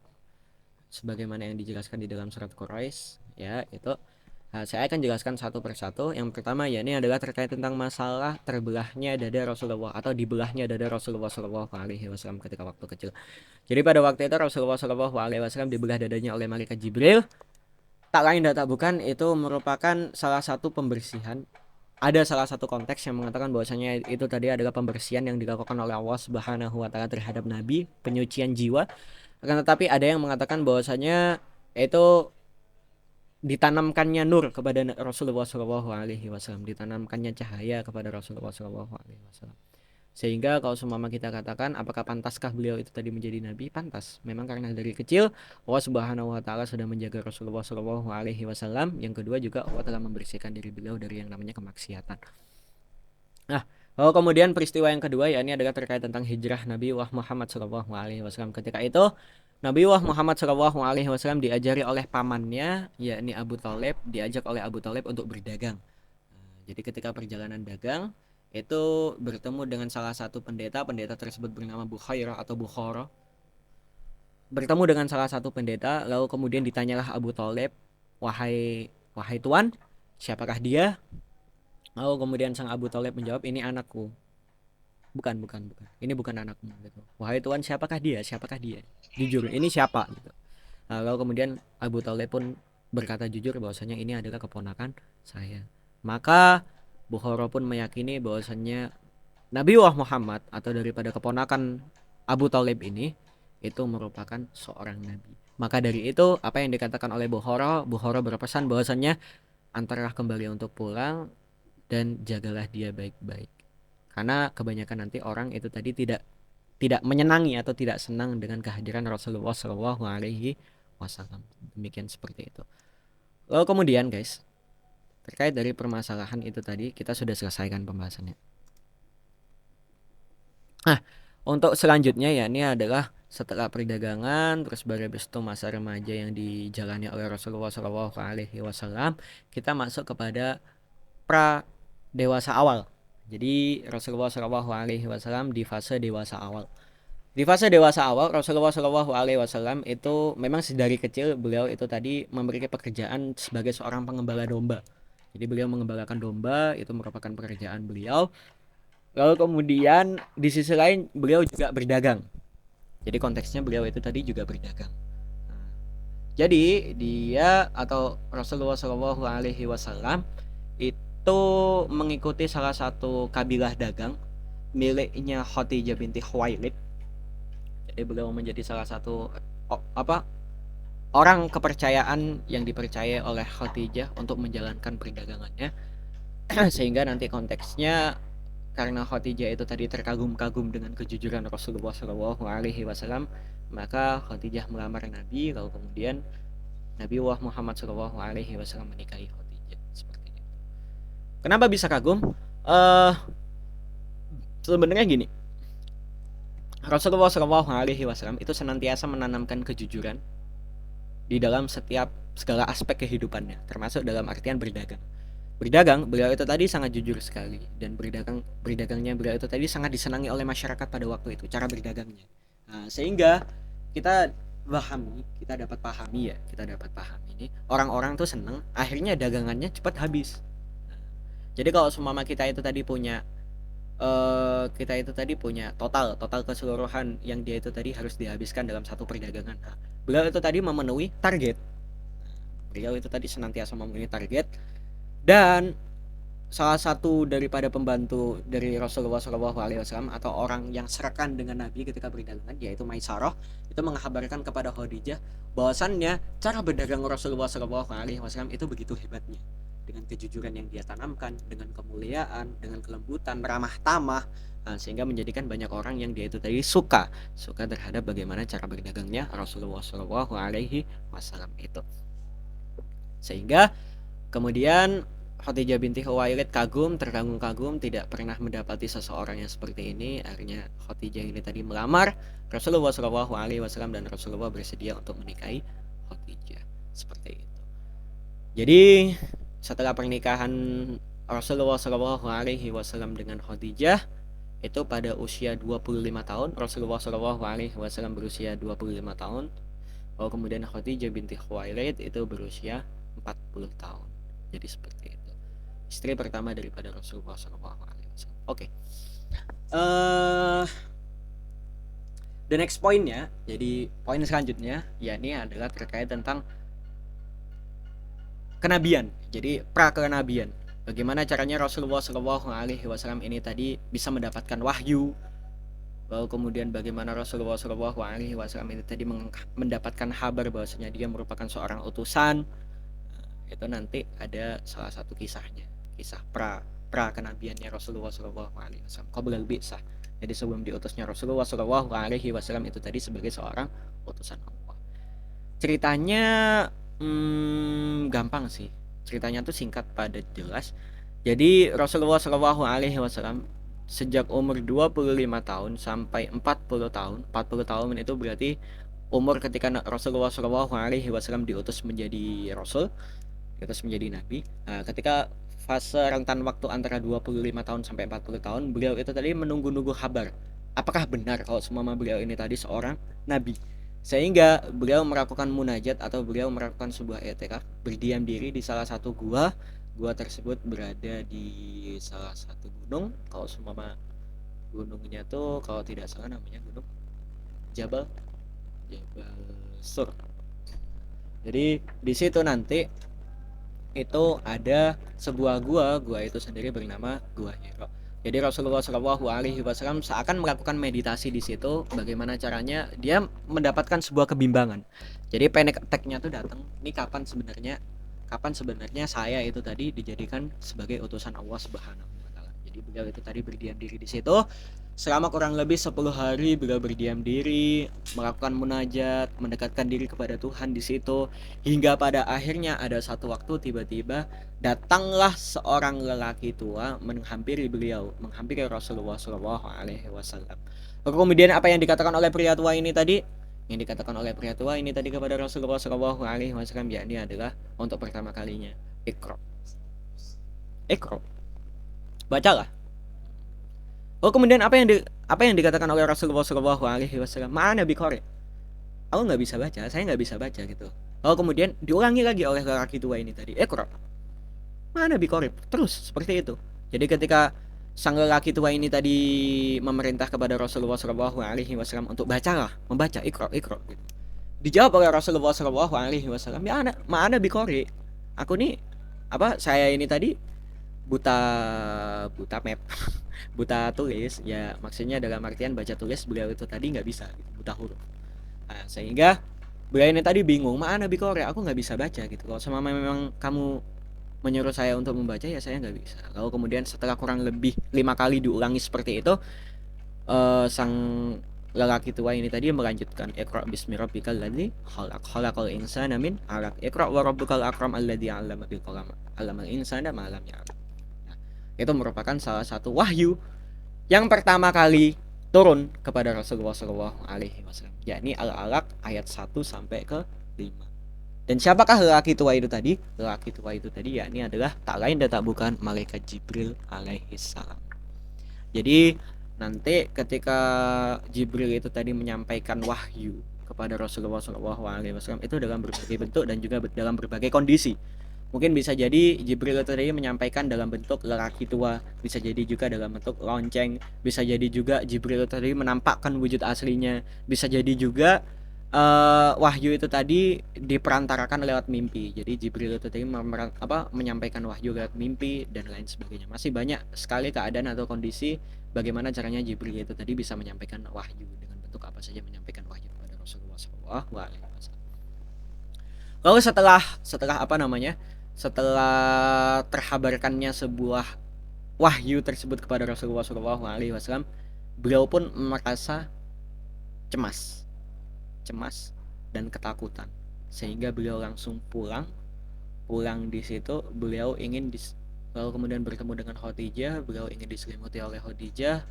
sebagaimana yang dijelaskan di dalam surat Quraisy. Ya itu. Nah, saya akan jelaskan satu persatu. Yang pertama ya ini adalah terkait tentang masalah terbelahnya dada Rasulullah atau dibelahnya dada Rasulullah Shallallahu Alaihi Wasallam ketika waktu kecil. Jadi pada waktu itu Rasulullah Shallallahu Alaihi Wasallam dibelah dadanya oleh malaikat Jibril. Tak lain dan tak bukan itu merupakan salah satu pembersihan. Ada salah satu konteks yang mengatakan bahwasanya itu tadi adalah pembersihan yang dilakukan oleh Allah Subhanahu wa taala terhadap Nabi, penyucian jiwa. Akan tetapi ada yang mengatakan bahwasanya itu ditanamkannya nur kepada Rasulullah Shallallahu Alaihi Wasallam, ditanamkannya cahaya kepada Rasulullah Shallallahu Alaihi Wasallam. Sehingga kalau semama kita katakan apakah pantaskah beliau itu tadi menjadi nabi? Pantas. Memang karena dari kecil Allah Subhanahu wa taala sudah menjaga Rasulullah Shallallahu Alaihi Wasallam. Yang kedua juga Allah telah membersihkan diri beliau dari yang namanya kemaksiatan. Nah, lalu kemudian peristiwa yang kedua ya ini adalah terkait tentang hijrah Nabi Muhammad Shallallahu Alaihi Wasallam. Ketika itu Nabi Muhammad Shallallahu Alaihi Wasallam diajari oleh pamannya yakni Abu Thalib, diajak oleh Abu Thalib untuk berdagang. Jadi ketika perjalanan dagang itu bertemu dengan salah satu pendeta tersebut bernama Bukhairah atau Bukhara. Bertemu dengan salah satu pendeta, lalu kemudian ditanyalah Abu Thalib, wahai tuan, siapakah dia? Lalu kemudian sang Abu Thalib menjawab, ini anakku. Bukan, ini bukan anakmu gitu. Wahai Tuhan, siapakah dia? Jujur, ini siapa gitu. Lalu kemudian Abu Thalib pun berkata jujur bahwasanya ini adalah keponakan saya. Maka Bukhara pun meyakini bahwasanya Nabi Muhammad atau daripada keponakan Abu Thalib ini itu merupakan seorang nabi. Maka dari itu apa yang dikatakan oleh Bukhara berpesan bahwasanya antarlah kembali untuk pulang dan jagalah dia baik-baik. Karena kebanyakan nanti orang itu tadi tidak menyenangi atau tidak senang dengan kehadiran Rasulullah Shallallahu Alaihi Wasallam. Demikian seperti itu. Lalu kemudian guys, terkait dari permasalahan itu tadi kita sudah selesaikan pembahasannya. Nah, untuk selanjutnya ya ini adalah setelah perdagangan terus baru habis itu masa remaja yang dijalani oleh Rasulullah Shallallahu Alaihi Wasallam, kita masuk kepada pra dewasa awal. Jadi Rasulullah Shallallahu Alaihi Wasallam di fase dewasa awal. Di fase dewasa awal Rasulullah Shallallahu Alaihi Wasallam itu memang dari kecil beliau itu tadi memiliki pekerjaan sebagai seorang pengembala domba. Jadi beliau mengembalakan domba itu merupakan pekerjaan beliau. Lalu kemudian di sisi lain beliau juga berdagang. Jadi konteksnya beliau itu tadi juga berdagang. Jadi dia atau Rasulullah Shallallahu Alaihi Wasallam itu mengikuti salah satu kabilah dagang miliknya Khadijah binti Khuwailid. Jadi beliau menjadi salah satu orang kepercayaan yang dipercaya oleh Khadijah untuk menjalankan perdagangannya. Sehingga nanti konteksnya karena Khadijah itu tadi terkagum-kagum dengan kejujuran Rasulullah Shallallahu Alaihi Wasallam, maka Khadijah melamar Nabi, lalu kemudian Nabi Muhammad Shallallahu Alaihi Wasallam menikahi Khadijah seperti itu. Kenapa bisa kagum? Sebenarnya gini, Rasulullah Shallallahu Alaihi Wasallam itu senantiasa menanamkan kejujuran di dalam segala aspek kehidupannya, termasuk dalam artian berdagang. Beliau itu tadi sangat jujur sekali, dan berdagangnya beliau itu tadi sangat disenangi oleh masyarakat pada waktu itu, cara berdagangnya. Nah, sehingga kita dapat pahami ini orang-orang tuh seneng, akhirnya dagangannya cepat habis. Jadi kalau seumpama kita itu tadi punya total keseluruhan yang dia itu tadi harus dihabiskan dalam satu perdagangan. Nah, beliau itu tadi memenuhi target. Beliau itu tadi senantiasa memenuhi target. Dan salah satu daripada pembantu dari Rasulullah Shallallahu Alaihi Wasallam atau orang yang serakan dengan Nabi ketika berdagangan, yaitu Maisarah, itu menghabarkan kepada Khadijah bahwasannya cara berdagang Rasulullah Shallallahu Alaihi Wasallam itu begitu hebatnya, dengan kejujuran yang dia tanamkan, dengan kemuliaan, dengan kelembutan, ramah tamah, sehingga menjadikan banyak orang yang dia itu tadi suka terhadap bagaimana cara berdagangnya Rasulullah Shallallahu Alaihi Wasallam itu. Sehingga kemudian Khadijah binti Khuwailid terkagum-kagum, tidak pernah mendapati seseorang yang seperti ini. Akhirnya Khadijah ini tadi melamar Rasulullah Shallallahu Alaihi Wasallam dan Rasulullah bersedia untuk menikahi Khadijah seperti itu. Jadi setelah pernikahan Rasulullah Shallallahu Alaihi Wasallam dengan Khadijah itu pada usia 25 tahun, Rasulullah Shallallahu Alaihi Wasallam berusia 25 tahun. Lalu kemudian Khadijah binti Khuwailid itu berusia 40 tahun. Jadi seperti itu. Istri pertama daripada Rasulullah SAW. Oke. The next pointnya, jadi poin selanjutnya, yakni adalah terkait tentang kenabian. Jadi pra-kenabian. Bagaimana caranya Rasulullah SAW ini tadi bisa mendapatkan wahyu. Lalu kemudian bagaimana Rasulullah SAW ini tadi mendapatkan kabar bahwasanya dia merupakan seorang utusan. Itu nanti ada salah satu kisahnya, kisah pra kenabiannya Rasulullah SAW. Qablal bi'tsah. Jadi sebelum diutusnya Rasulullah SAW itu tadi sebagai seorang utusan Allah. Ceritanya gampang sih. Ceritanya tuh singkat padat jelas. Jadi Rasulullah SAW sejak umur 25 tahun sampai 40 tahun. 40 tahun itu berarti umur ketika Rasulullah SAW diutus menjadi Rasul, diutus menjadi Nabi. Nah, ketika fase rentan waktu antara 25 tahun sampai 40 tahun, beliau itu tadi menunggu-nunggu kabar. Apakah benar kalau semua beliau ini tadi seorang Nabi? Sehingga beliau melakukan munajat atau beliau melakukan sebuah i'tikaf, berdiam diri di salah satu gua. Gua tersebut berada di salah satu gunung. Kalau semua gunungnya tuh kalau tidak salah namanya gunung Jabal Jabal Sur. Jadi di situ nanti itu ada sebuah gua itu sendiri bernama Gua Hiro. Jadi Rasulullah Shallallahu Alaihi Wasallam seakan melakukan meditasi di situ. Bagaimana caranya? Dia mendapatkan sebuah kebimbangan. Jadi panic attack-nya tuh datang. Ini kapan sebenarnya saya itu tadi dijadikan sebagai utusan Allah Subhanahu Wa Taala. Jadi beliau itu tadi berdiam diri di situ. Selama kurang lebih 10 hari beliau berdiam diri, melakukan munajat, mendekatkan diri kepada Tuhan di situ, hingga pada akhirnya ada satu waktu tiba-tiba datanglah seorang lelaki tua menghampiri beliau, menghampiri Rasulullah Shallallahu Alaihi Wasallam. Kemudian apa yang dikatakan oleh pria tua ini tadi? Yang dikatakan oleh pria tua ini tadi kepada Rasulullah Shallallahu Alaihi Wasallam, yakni adalah untuk pertama kalinya, Iqra, Iqra, bacalah. Oh, kemudian apa yang dikatakan oleh Rasulullah Shallallahu Alaihi Wasallam? Mana biqori? Aku nggak bisa baca, saya nggak bisa baca gitu. Oh, kemudian diulangi lagi oleh lelaki tua ini tadi, Iqra. Mana biqori? Terus seperti itu. Jadi ketika sang lelaki tua ini tadi memerintah kepada Rasulullah Shallallahu Alaihi Wasallam untuk membaca Iqra, Iqra. Gitu. Dijawab oleh Rasulullah Shallallahu Alaihi Wasallam, ya mana biqori? Aku nih saya ini tadi buta buta map buta tulis ya, maksudnya dalam artian baca tulis beliau itu tadi nggak bisa gitu, buta huruf. Nah, sehingga beliau ini tadi bingung, mana bikore, aku nggak bisa baca gitu. Kalau sama memang kamu menyuruh saya untuk membaca ya saya nggak bisa. Lalu kemudian setelah kurang lebih 5 kali diulangi seperti itu, sang lelaki tua ini tadi melanjutkan, Iqra bismi rabbikal ladzi khalaq, khalaqal insana min 'alaq, Iqra wa rabbukal akram alladzi 'allama bil qalam, 'allamal insana ma lam ya'lam. Itu merupakan salah satu wahyu yang pertama kali turun kepada Rasulullah Shallallahu Alaihi Wasallam, yakni Al-Alaq ayat 1 sampai ke 5. Dan siapakah lelaki tua itu tadi? Lelaki tua itu tadi yakni adalah tak lain dan tak bukan malaikat Jibril alaihi salam. Jadi nanti ketika Jibril itu tadi menyampaikan wahyu kepada Rasulullah Shallallahu Alaihi Wasallam itu dalam berbagai bentuk dan juga dalam berbagai kondisi. Mungkin bisa jadi Jibril tadi menyampaikan dalam bentuk lelaki tua, bisa jadi juga dalam bentuk lonceng, bisa jadi juga Jibril tadi menampakkan wujud aslinya, bisa jadi juga wahyu itu tadi diperantarakan lewat mimpi. Jadi Jibril itu tadi menyampaikan wahyu lewat mimpi dan lain sebagainya. Masih banyak sekali keadaan atau kondisi bagaimana caranya Jibril itu tadi bisa menyampaikan wahyu, dengan bentuk apa saja menyampaikan wahyu kepada Rasulullah SAW. Lalu setelah terhabarkannya sebuah wahyu tersebut kepada Rasulullah SAW, beliau pun merasa cemas dan ketakutan, sehingga beliau langsung pulang di situ. Beliau ingin lalu kemudian bertemu dengan Khadijah, beliau ingin diselimuti oleh Khadijah.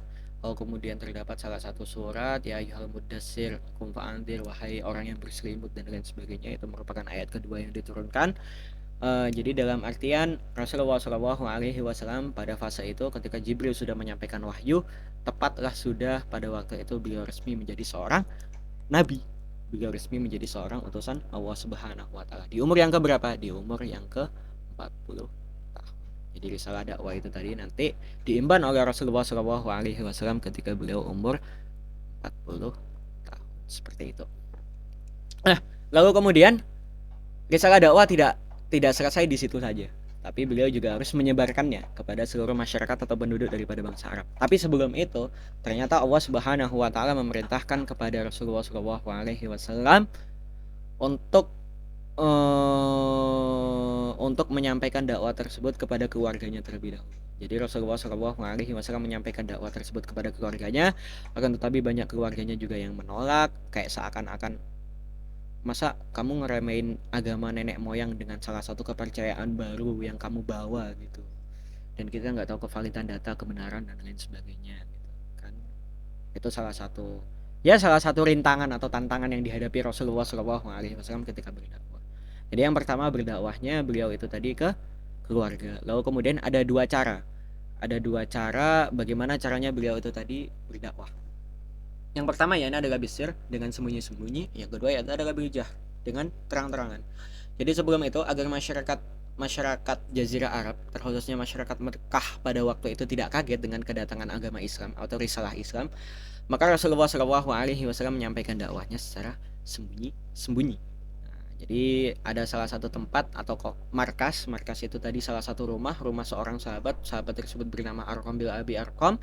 Lalu kemudian terdapat salah satu surat, ya ayyuhal muddatsir qum fa'andzir, wahai orang yang berselimut dan lain sebagainya. Itu merupakan ayat kedua yang diturunkan. Jadi dalam artian Rasulullah Shallallahu Alaihi Wasallam pada fase itu ketika Jibril sudah menyampaikan wahyu, tepatlah sudah pada waktu itu beliau resmi menjadi seorang nabi, beliau resmi menjadi seorang utusan Allah Subhanahu Wa Taala. Di umur yang keberapa? Di umur yang ke-40 tahun. Jadi risalah dakwah itu tadi nanti diemban oleh Rasulullah Shallallahu Alaihi Wasallam ketika beliau umur 40 tahun, seperti itu. Nah, lalu kemudian risalah dakwah tidak selesai di situ saja, tapi beliau juga harus menyebarkannya kepada seluruh masyarakat atau penduduk daripada bangsa Arab. Tapi sebelum itu, ternyata Allah Subhanahu Wa Taala memerintahkan kepada Rasulullah Shallallahu Alaihi Wasallam untuk menyampaikan dakwah tersebut kepada keluarganya terlebih dahulu. Jadi Rasulullah Shallallahu Alaihi Wasallam menyampaikan dakwah tersebut kepada keluarganya, akan tetapi banyak keluarganya juga yang menolak, kayak seakan-akan, masa kamu ngeremehin agama nenek moyang dengan salah satu kepercayaan baru yang kamu bawa gitu, dan kita nggak tahu kevalidan data kebenaran dan lain sebagainya gitu kan. Itu salah satu rintangan atau tantangan yang dihadapi Rasulullah Shallallahu Alaihi Wasallam ketika berdakwah. Jadi yang pertama berdakwahnya beliau itu tadi ke keluarga. Lalu kemudian ada dua cara bagaimana caranya beliau itu tadi berdakwah. Yang pertama ya adalah bisir, dengan sembunyi-sembunyi. Yang kedua ya adalah biljah, dengan terang-terangan. Jadi sebelum itu agar masyarakat masyarakat Jazirah Arab, terkhususnya masyarakat Mekah pada waktu itu tidak kaget dengan kedatangan agama Islam atau risalah Islam, maka Rasulullah Shallallahu Alaihi Wasallam menyampaikan dakwahnya secara sembunyi-sembunyi. Nah, jadi ada salah satu tempat atau markas itu tadi salah satu rumah seorang sahabat tersebut bernama Arqam bin Abi Arqam.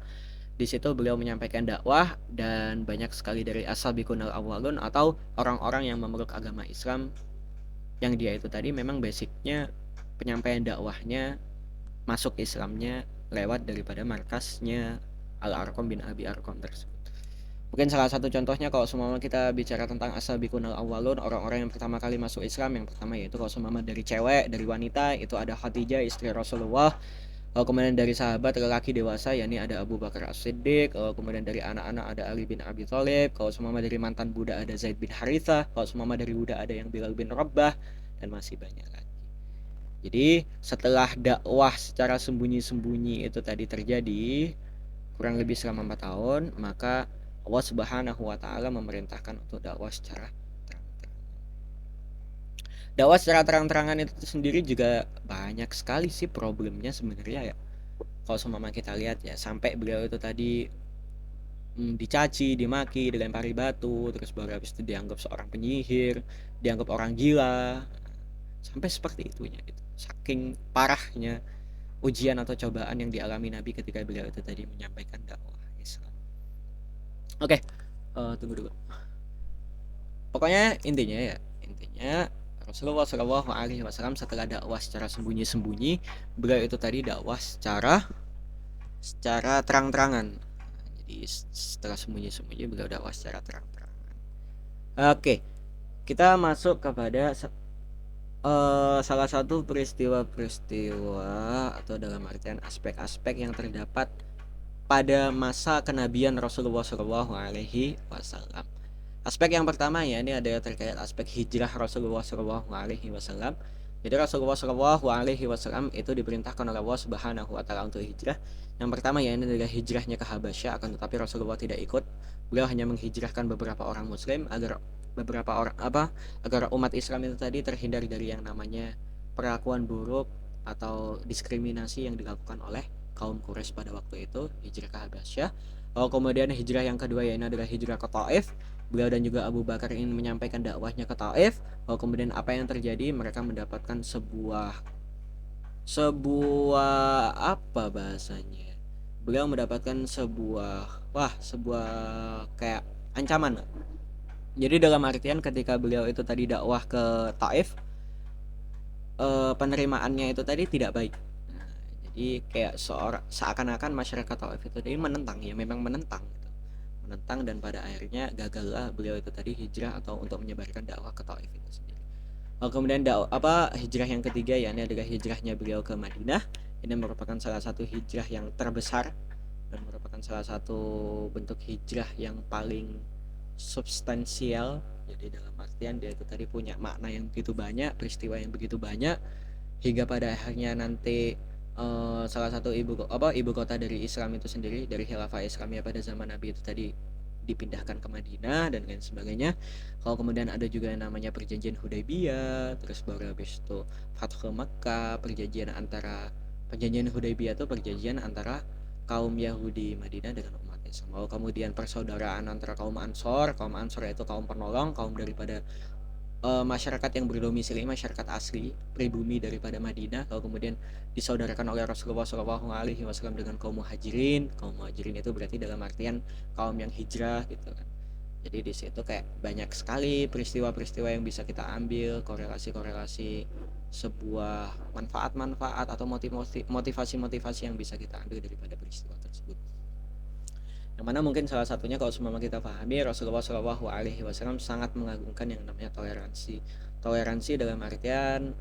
Di situ beliau menyampaikan dakwah dan banyak sekali dari as-sabiqun al-awwalun atau orang-orang yang memeluk agama Islam yang dia itu tadi memang basicnya penyampaian dakwahnya masuk Islamnya lewat daripada markasnya Al-Arqam bin Abi Arqam tersebut. Mungkin salah satu contohnya kalau semua kita bicara tentang as-sabiqun al-awwalun, orang-orang yang pertama kali masuk Islam, yang pertama yaitu kalau semua dari cewek, dari wanita itu ada Khadijah istri Rasulullah. Kemudian dari sahabat lelaki dewasa yakni ada Abu Bakar As-Siddiq. Kemudian dari anak-anak ada Ali bin Abi Thalib. Kalau semua dari mantan budak ada Zaid bin Harithah. Kalau semua dari budak ada yang Bilal bin Rabah, dan masih banyak lagi. Jadi setelah dakwah secara sembunyi-sembunyi itu tadi terjadi kurang lebih selama 4 tahun, maka Allah Subhanahu wa taala memerintahkan untuk dakwah secara terang-terangan. Dakwah secara terang-terangan itu sendiri juga banyak sekali sih problemnya sebenarnya ya. Kalau seumpama kita lihat ya, sampai beliau itu tadi dicaci, dimaki, dilempari batu, terus baru habis itu dianggap seorang penyihir, dianggap orang gila, sampai seperti itunya gitu. Saking parahnya ujian atau cobaan yang dialami Nabi ketika beliau itu tadi menyampaikan dakwah Islam. Oke, tunggu dulu. Pokoknya intinya Rasulullah Shallallahu Alaihi Wasallam setelah dakwah secara sembunyi-sembunyi, beliau itu tadi dakwah secara terang-terangan. Jadi setelah sembunyi-sembunyi beliau dakwah secara terang-terangan. Oke, kita masuk kepada salah satu peristiwa-peristiwa atau dalam artian aspek-aspek yang terdapat pada masa kenabian Rasulullah Shallallahu Alaihi Wasallam. Aspek yang pertama ya ini ada terkait aspek hijrah Rasulullah Shallallahu Alaihi Wasallam. Jadi Rasulullah Shallallahu Alaihi Wasallam itu diperintahkan oleh Allah Subhanahu Wa Taala untuk hijrah. Yang pertama ya ini adalah hijrahnya ke Habasyah, akan tetapi Rasulullah tidak ikut. Beliau hanya menghijrahkan beberapa orang Muslim agar umat Islam itu tadi terhindar dari yang namanya perlakuan buruk atau diskriminasi yang dilakukan oleh kaum Quraisy pada waktu itu, hijrah ke Habasyah. Kemudian hijrah yang kedua ya ini adalah hijrah ke Taif. Beliau dan juga Abu Bakar ingin menyampaikan dakwahnya ke Taif. Kemudian apa yang terjadi? Mereka mendapatkan sebuah apa bahasanya? Beliau mendapatkan sebuah kayak ancaman. Jadi dalam artian ketika beliau itu tadi dakwah ke Taif, penerimaannya itu tadi tidak baik. Nah, jadi kayak seakan-akan masyarakat Taif itu tadi menentang, ya memang menentang dan pada akhirnya gagallah beliau itu tadi hijrah atau untuk menyebarkan dakwah ke Taif itu sendiri. Kemudian hijrah yang ketiga ya ini adalah hijrahnya beliau ke Madinah. Ini merupakan salah satu hijrah yang terbesar dan merupakan salah satu bentuk hijrah yang paling substansial. Jadi dalam artian dia itu tadi punya makna yang begitu banyak, peristiwa yang begitu banyak, hingga pada akhirnya nanti salah satu ibu kota dari Islam itu sendiri, dari Khilafah Islamiyah pada zaman Nabi itu tadi dipindahkan ke Madinah dan lain sebagainya. Kalau kemudian ada juga yang namanya perjanjian Hudaybiyah, terus baru habis itu Fathu Makkah, perjanjian Hudaybiyah itu perjanjian antara kaum Yahudi Madinah dengan umat Islam. Lalu kemudian persaudaraan antara kaum Ansor itu kaum penolong, kaum daripada masyarakat yang berdomisili, masyarakat asli pribumi daripada Madinah. Lalu kemudian disaudarakan oleh Rasulullah Shallallahu Alaihi Wasallam dengan kaum muhajirin. Kaum muhajirin itu berarti dalam artian kaum yang hijrah gitu kan. Jadi di situ kayak banyak sekali peristiwa-peristiwa yang bisa kita ambil, korelasi-korelasi sebuah manfaat-manfaat atau motivasi-motivasi yang bisa kita ambil daripada peristiwa tersebut. Yang mana mungkin salah satunya kalau semua kita pahami, Rasulullah Shallallahu Alaihi Wasallam sangat mengagungkan yang namanya toleransi dalam artian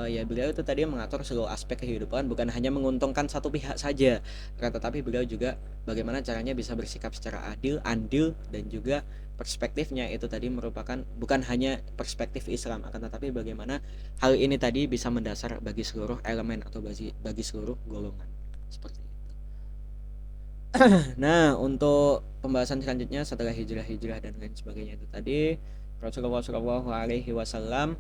ya beliau itu tadi mengatur seluruh aspek kehidupan, bukan hanya menguntungkan satu pihak saja, tetapi beliau juga bagaimana caranya bisa bersikap secara andil dan juga perspektifnya itu tadi merupakan bukan hanya perspektif Islam, akan tetapi bagaimana hal ini tadi bisa mendasar bagi seluruh elemen atau bagi seluruh golongan seperti itu. Nah, untuk pembahasan selanjutnya setelah hijrah dan lain sebagainya itu tadi, Rasulullah Shallallahu Alaihi Wasallam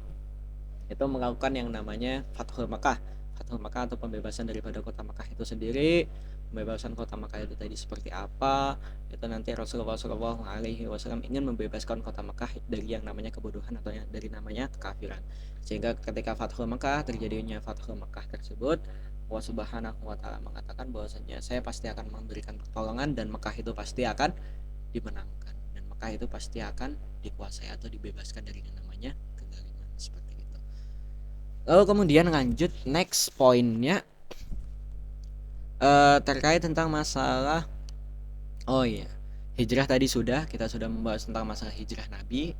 itu melakukan yang namanya Fathul Makkah. Fathul Makkah atau pembebasan daripada kota Makkah itu sendiri. Pembebasan kota Makkah itu tadi seperti apa? Itu nanti Rasulullah SAW ingin membebaskan kota Makkah dari yang namanya kebodohan atau yang dari namanya kekafiran. Sehingga ketika Fathul Makkah, terjadinya Fathul Makkah tersebut, Allah Subhanahu wa taala mengatakan bahwasanya saya pasti akan memberikan pertolongan dan Mekah itu pasti akan dimenangkan dan Mekah itu pasti akan dikuasai atau dibebaskan dari yang namanya kezaliman seperti itu. Lalu kemudian lanjut next poinnya terkait tentang masalah hijrah tadi kita sudah membahas tentang masalah hijrah Nabi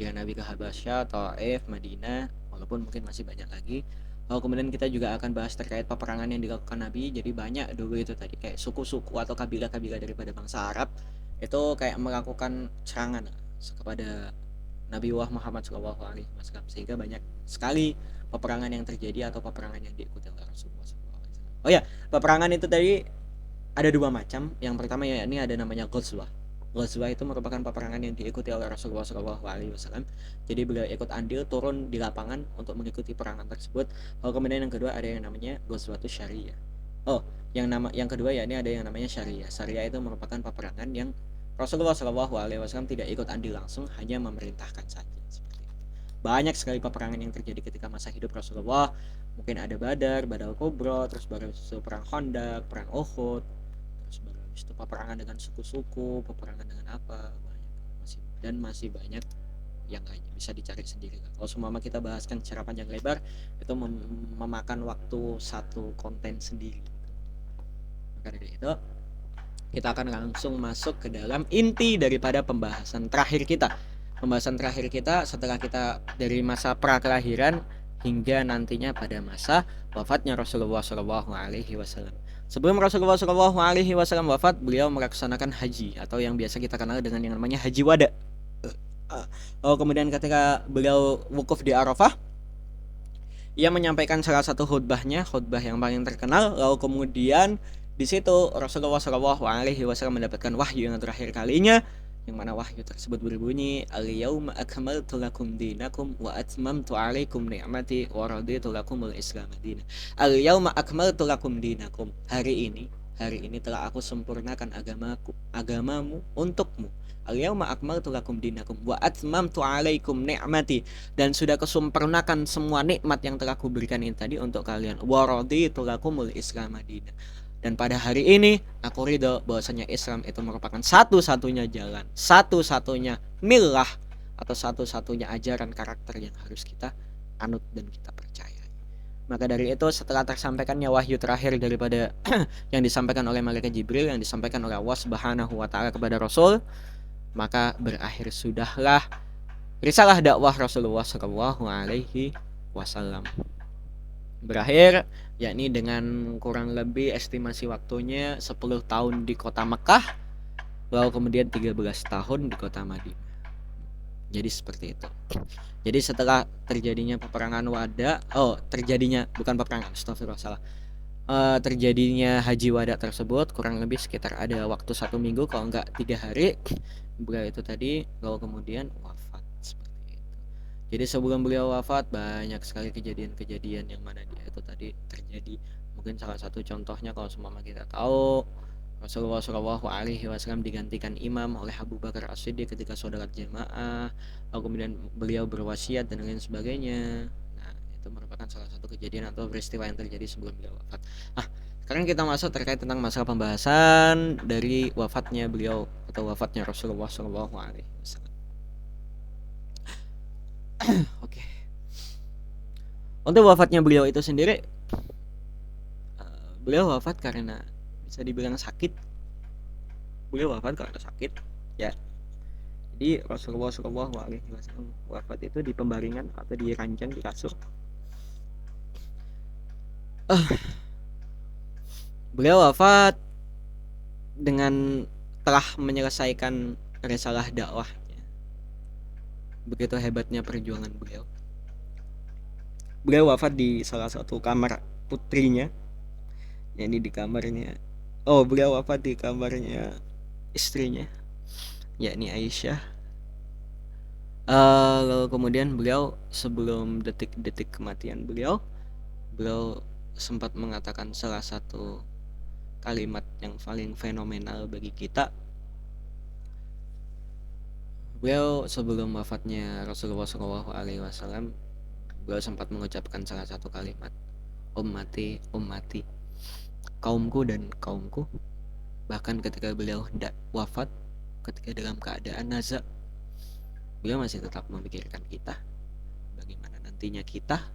ke Habasyah, Taif, Madinah, walaupun mungkin masih banyak lagi. Lalu kemudian kita juga akan bahas terkait peperangan yang dilakukan Nabi. Jadi banyak dulu itu tadi kayak suku-suku atau kabilah-kabilah daripada bangsa Arab itu kayak melakukan serangan kepada Nabi Muhammad SAW, sehingga banyak sekali peperangan yang terjadi atau peperangan yang diikuti oleh Rasulullah SAW. Peperangan itu tadi ada dua macam. Yang pertama ya ini ada namanya Ghazwah. Ghazwah itu merupakan peperangan yang diikuti oleh Rasulullah SAW. Jadi beliau ikut andil turun di lapangan untuk mengikuti peperangan tersebut. Lalu kemudian yang kedua ada yang namanya Ghazwatus Syariah. Yang kedua ya ini ada yang namanya Syariah. Syariah itu merupakan peperangan yang Rasulullah SAW tidak ikut andil langsung, hanya memerintahkan saja. Seperti itu. Banyak sekali peperangan yang terjadi ketika masa hidup Rasulullah. Mungkin ada Badar Kubro, terus baru itu perang Khandaq, perang Uhud, terus baru itu peperangan dengan suku-suku, peperangan dengan apa, masih banyak yang lainnya, bisa dicari sendiri. Kalau semua kita bahaskan secara panjang lebar itu memakan waktu satu konten sendiri. Maka dari itu kita akan langsung masuk ke dalam inti daripada pembahasan terakhir kita. Pembahasan terakhir kita setelah kita dari masa prakelahiran hingga nantinya pada masa wafatnya Rasulullah SAW. Sebelum Rasulullah SAW wafat, beliau melaksanakan haji atau yang biasa kita kenal dengan yang namanya haji wada. Kemudian ketika beliau wukuf di Arafah, ia menyampaikan salah satu khutbah yang paling terkenal. Lalu kemudian di situ Rasulullah SAW mendapatkan wahyu yang terakhir kalinya, yang mana wahyu tersebut berbunyi, al-yauma akmaltu lakum dinakum wa atmamtu alaikum ni'mati wa raditu lakumul islam dinan. Al-yauma akmaltu lakum dinakum. Hari ini telah aku sempurnakan agamamu untukmu. Al-yauma akmaltu lakum dinakum wa atmamtu alaikum ni'mati, dan sudah kesempurnakan semua nikmat yang telah kuberikan ini tadi untuk kalian. Wa raditu lakumul islam dinan. Dan pada hari ini aku ridho bahwasanya Islam itu merupakan satu-satunya jalan, satu-satunya milah atau satu-satunya ajaran karakter yang harus kita anut dan kita percaya. Maka dari itu setelah tersampaikannya wahyu terakhir daripada yang disampaikan oleh malaikat Jibril, yang disampaikan oleh Allah Subhanahu wa taala kepada Rasul, maka berakhir sudahlah risalah dakwah Rasulullah SAW. Berakhir yakni dengan kurang lebih estimasi waktunya 10 tahun di kota Mekah, lalu kemudian 13 tahun di kota Madinah. Jadi seperti itu. Jadi setelah terjadinya peperangan Wada, terjadinya haji Wada tersebut, kurang lebih sekitar ada waktu 1 minggu kalau enggak 3 hari, beliau itu tadi lalu kemudian wafat. Seperti itu. Jadi sebelum beliau wafat banyak sekali kejadian-kejadian yang mana dia itu tadi terjadi. Mungkin salah satu contohnya kalau semua kita tahu, Rasulullah SAW digantikan imam oleh Abu Bakar As-Siddiq ketika sholat jamaah, lalu kemudian beliau berwasiat dan lain sebagainya. Nah, itu merupakan salah satu kejadian atau peristiwa yang terjadi sebelum beliau wafat. Sekarang kita masuk terkait tentang masalah pembahasan dari wafatnya beliau atau wafatnya Rasulullah SAW. Oke. Untuk wafatnya beliau itu sendiri, beliau wafat karena bisa dibilang sakit. Beliau wafat karena sakit, ya. Jadi Rasulullah SAW wafat itu di pembaringan atau di ranjang di kasur. Beliau wafat dengan telah menyelesaikan risalah dakwahnya. Begitu hebatnya perjuangan beliau. Beliau wafat di salah satu kamar putrinya, yakni di kamarnya. Beliau wafat di kamarnya istrinya, yakni Aisyah. Lalu kemudian beliau sebelum detik-detik kematian beliau sempat mengatakan salah satu kalimat yang paling fenomenal bagi kita. Beliau sebelum wafatnya Rasulullah SAW, beliau sempat mengucapkan salah satu kalimat, ummati, ummati, kaumku dan kaumku. Bahkan ketika beliau hendak wafat, ketika dalam keadaan nazak, beliau masih tetap memikirkan kita, bagaimana nantinya kita,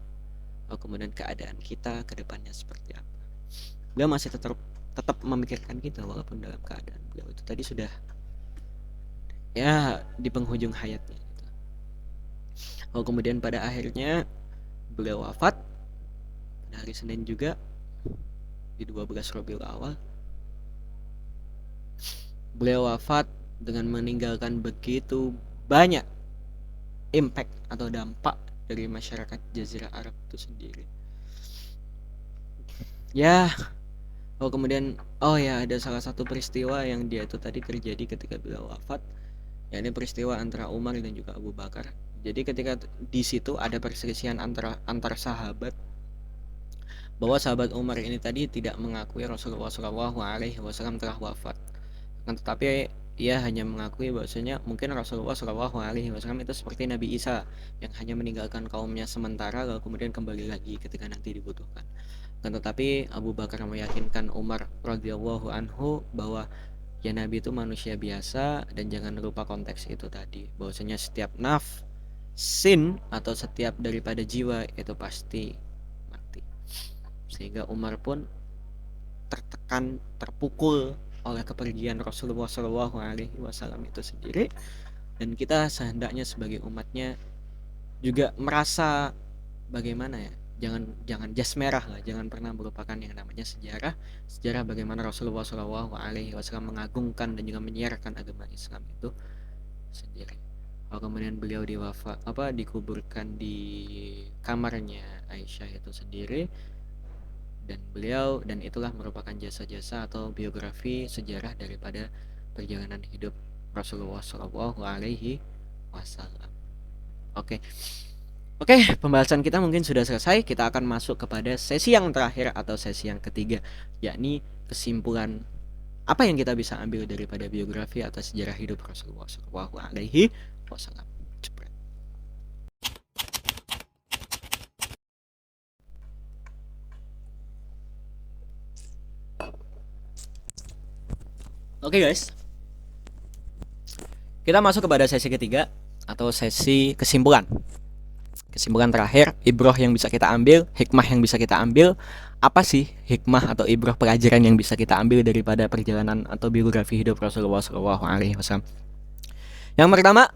kemudian keadaan kita ke depannya seperti apa. Beliau masih tetap memikirkan kita walaupun dalam keadaan beliau itu tadi sudah ya di penghujung hayatnya gitu. Kemudian pada akhirnya beliau wafat pada hari Senin juga di 12 Rabiul Awal. Beliau wafat dengan meninggalkan begitu banyak impact atau dampak dari masyarakat Jazirah Arab itu sendiri. Ya, kemudian ada salah satu peristiwa yang dia itu tadi terjadi ketika beliau wafat, yakni peristiwa antara Umar dan juga Abu Bakar. Jadi ketika di situ ada perselisihan antar sahabat, bahwa sahabat Umar ini tadi tidak mengakui Rasulullah SAW telah wafat, tetapi ia hanya mengakui bahwasanya mungkin Rasulullah SAW itu seperti Nabi Isa yang hanya meninggalkan kaumnya sementara lalu kemudian kembali lagi ketika nanti dibutuhkan. Tetapi Abu Bakar meyakinkan Umar radhiyallahu anhu bahwa ya Nabi itu manusia biasa, dan jangan lupa konteks itu tadi, bahwasanya setiap nafsin atau setiap daripada jiwa itu pasti mati. Sehingga Umar pun tertekan, terpukul oleh kepergian Rasulullah SAW itu sendiri, dan kita sehendaknya sebagai umatnya juga merasa bagaimana ya, jangan jas merah lah, jangan pernah melupakan yang namanya sejarah bagaimana Rasulullah SAW mengagungkan dan juga menyiarkan agama Islam itu sendiri. Kemudian beliau dikuburkan di kamarnya Aisyah itu sendiri, dan itulah merupakan jasa-jasa atau biografi sejarah daripada perjalanan hidup Rasulullah SAW. Oke, pembahasan kita mungkin sudah selesai. Kita akan masuk kepada sesi yang terakhir atau sesi yang ketiga, yakni kesimpulan apa yang kita bisa ambil daripada biografi atau sejarah hidup Rasulullah SAW. Oke guys, kita masuk kepada sesi ketiga atau sesi kesimpulan. Kesimpulan terakhir, ibroh yang bisa kita ambil, hikmah yang bisa kita ambil. Apa sih hikmah atau ibroh pelajaran yang bisa kita ambil daripada perjalanan atau biografi hidup Rasulullah SAW? Yang pertama,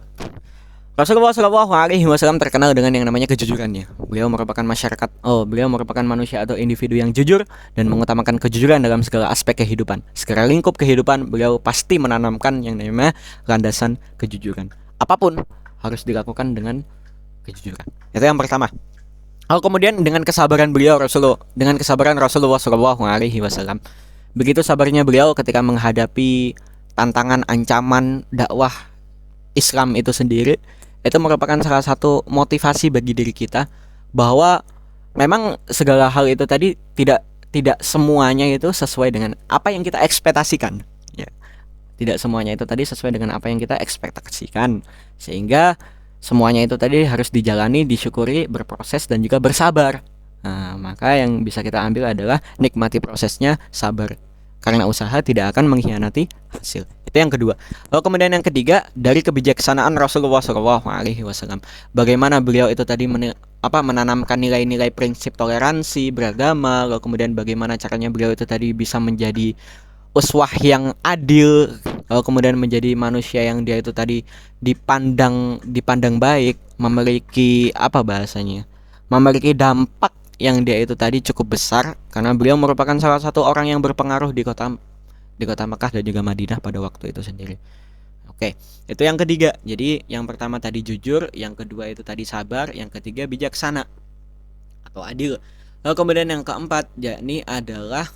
Rasulullah SAW terkenal dengan yang namanya kejujurannya. Beliau merupakan manusia atau individu yang jujur dan mengutamakan kejujuran dalam segala aspek kehidupan. Segala lingkup kehidupan, beliau pasti menanamkan yang namanya landasan kejujuran. Apapun harus dilakukan dengan kejujuran. Itu yang pertama. Kemudian dengan kesabaran Rasulullah SAW. Begitu sabarnya beliau ketika menghadapi tantangan ancaman dakwah Islam itu sendiri. Itu merupakan salah satu motivasi bagi diri kita bahwa memang segala hal itu tadi tidak semuanya itu sesuai dengan apa yang kita ekspektasikan, ya. Tidak semuanya itu tadi sesuai dengan apa yang kita ekspektasikan, sehingga semuanya itu tadi harus dijalani, disyukuri, berproses dan juga bersabar. Nah, maka yang bisa kita ambil adalah nikmati prosesnya, sabar. Karena usaha tidak akan mengkhianati hasil. Itu yang kedua. Lalu kemudian yang ketiga, dari kebijaksanaan Rasulullah SAW. Bagaimana beliau itu tadi menanamkan nilai-nilai prinsip toleransi beragama. Lalu kemudian bagaimana caranya beliau itu tadi bisa menjadi uswah yang adil. Lalu kemudian menjadi manusia yang dia itu tadi dipandang baik, memiliki memiliki dampak yang dia itu tadi cukup besar, karena beliau merupakan salah satu orang yang berpengaruh di kota Mekah dan juga Madinah pada waktu itu sendiri. Oke, itu yang ketiga. Jadi yang pertama tadi jujur, yang kedua itu tadi sabar, yang ketiga bijaksana atau adil. Lalu kemudian yang keempat yakni adalah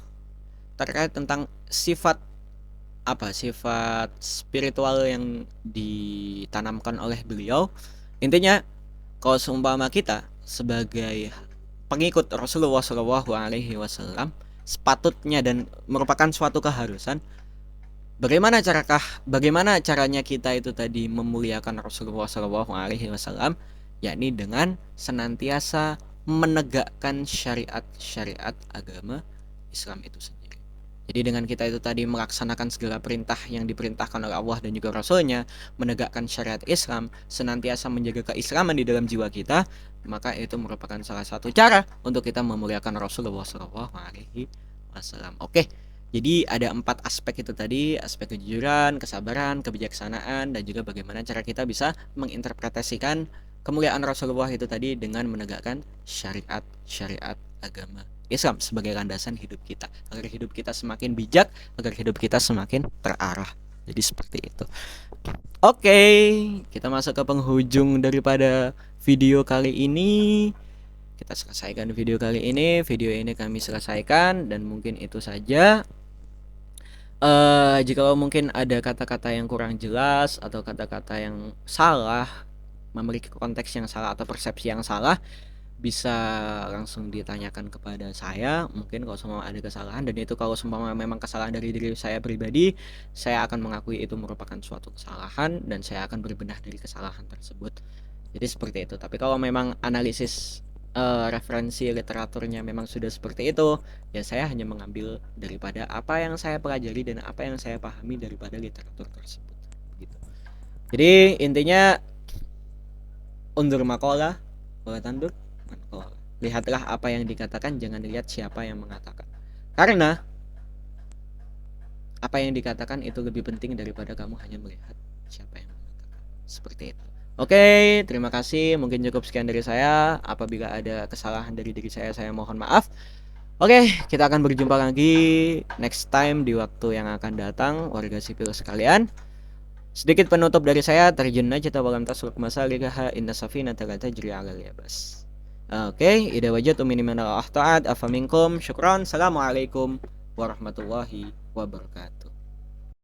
terkait tentang sifat spiritual yang ditanamkan oleh beliau, Intinya kalau seumpama kita sebagai pengikut Rasulullah Shallallahu Alaihi Wasallam sepatutnya dan merupakan suatu keharusan, bagaimana caranya kita itu tadi memuliakan Rasulullah Shallallahu Alaihi Wasallam, yakni dengan senantiasa menegakkan syariat-syariat agama Islam itu sendiri. Jadi dengan kita itu tadi melaksanakan segala perintah yang diperintahkan oleh Allah dan juga Rasulnya, menegakkan syariat Islam, senantiasa menjaga keislaman di dalam jiwa kita, maka itu merupakan salah satu cara untuk kita memuliakan Rasulullah Shallallahu Alaihi Wasallam. Oke, jadi ada 4 aspek itu tadi: aspek kejujuran, kesabaran, kebijaksanaan, dan juga bagaimana cara kita bisa menginterpretasikan kemuliaan Rasulullah itu tadi dengan menegakkan syariat agama Islam sebagai landasan hidup kita, agar hidup kita semakin bijak, agar hidup kita semakin terarah. Jadi seperti itu. Oke, kita masuk ke penghujung daripada video kali ini. Kita selesaikan video kali ini. Video ini kami selesaikan, dan mungkin itu saja. Jika mungkin ada kata-kata yang kurang jelas atau kata-kata yang salah, memiliki konteks yang salah atau persepsi yang salah, bisa langsung ditanyakan kepada saya. Mungkin kalau semua ada kesalahan, dan itu kalau semua memang kesalahan dari diri saya pribadi, saya akan mengakui itu merupakan suatu kesalahan dan saya akan berbenah dari kesalahan tersebut. Jadi seperti itu. Tapi kalau memang analisis referensi literaturnya memang sudah seperti itu, ya saya hanya mengambil daripada apa yang saya pelajari dan apa yang saya pahami daripada literatur tersebut gitu. Jadi intinya, undur makola wala tandur mankola. Lihatlah apa yang dikatakan, jangan lihat siapa yang mengatakan. Karena apa yang dikatakan itu lebih penting daripada kamu hanya melihat siapa yang mengatakan. Seperti itu. Oke, terima kasih. Mungkin cukup sekian dari saya. Apabila ada kesalahan dari diri saya mohon maaf. Oke, kita akan berjumpa lagi next time di waktu yang akan datang, warga sipil sekalian. Sedikit penutup dari saya, terjun najata walam tasluk masalikaha inna safinata la tajri 'alal yabas. Oke, ida wajatu minimal ahta'at afaminkum syukran. Assalamualaikum warahmatullahi wabarakatuh.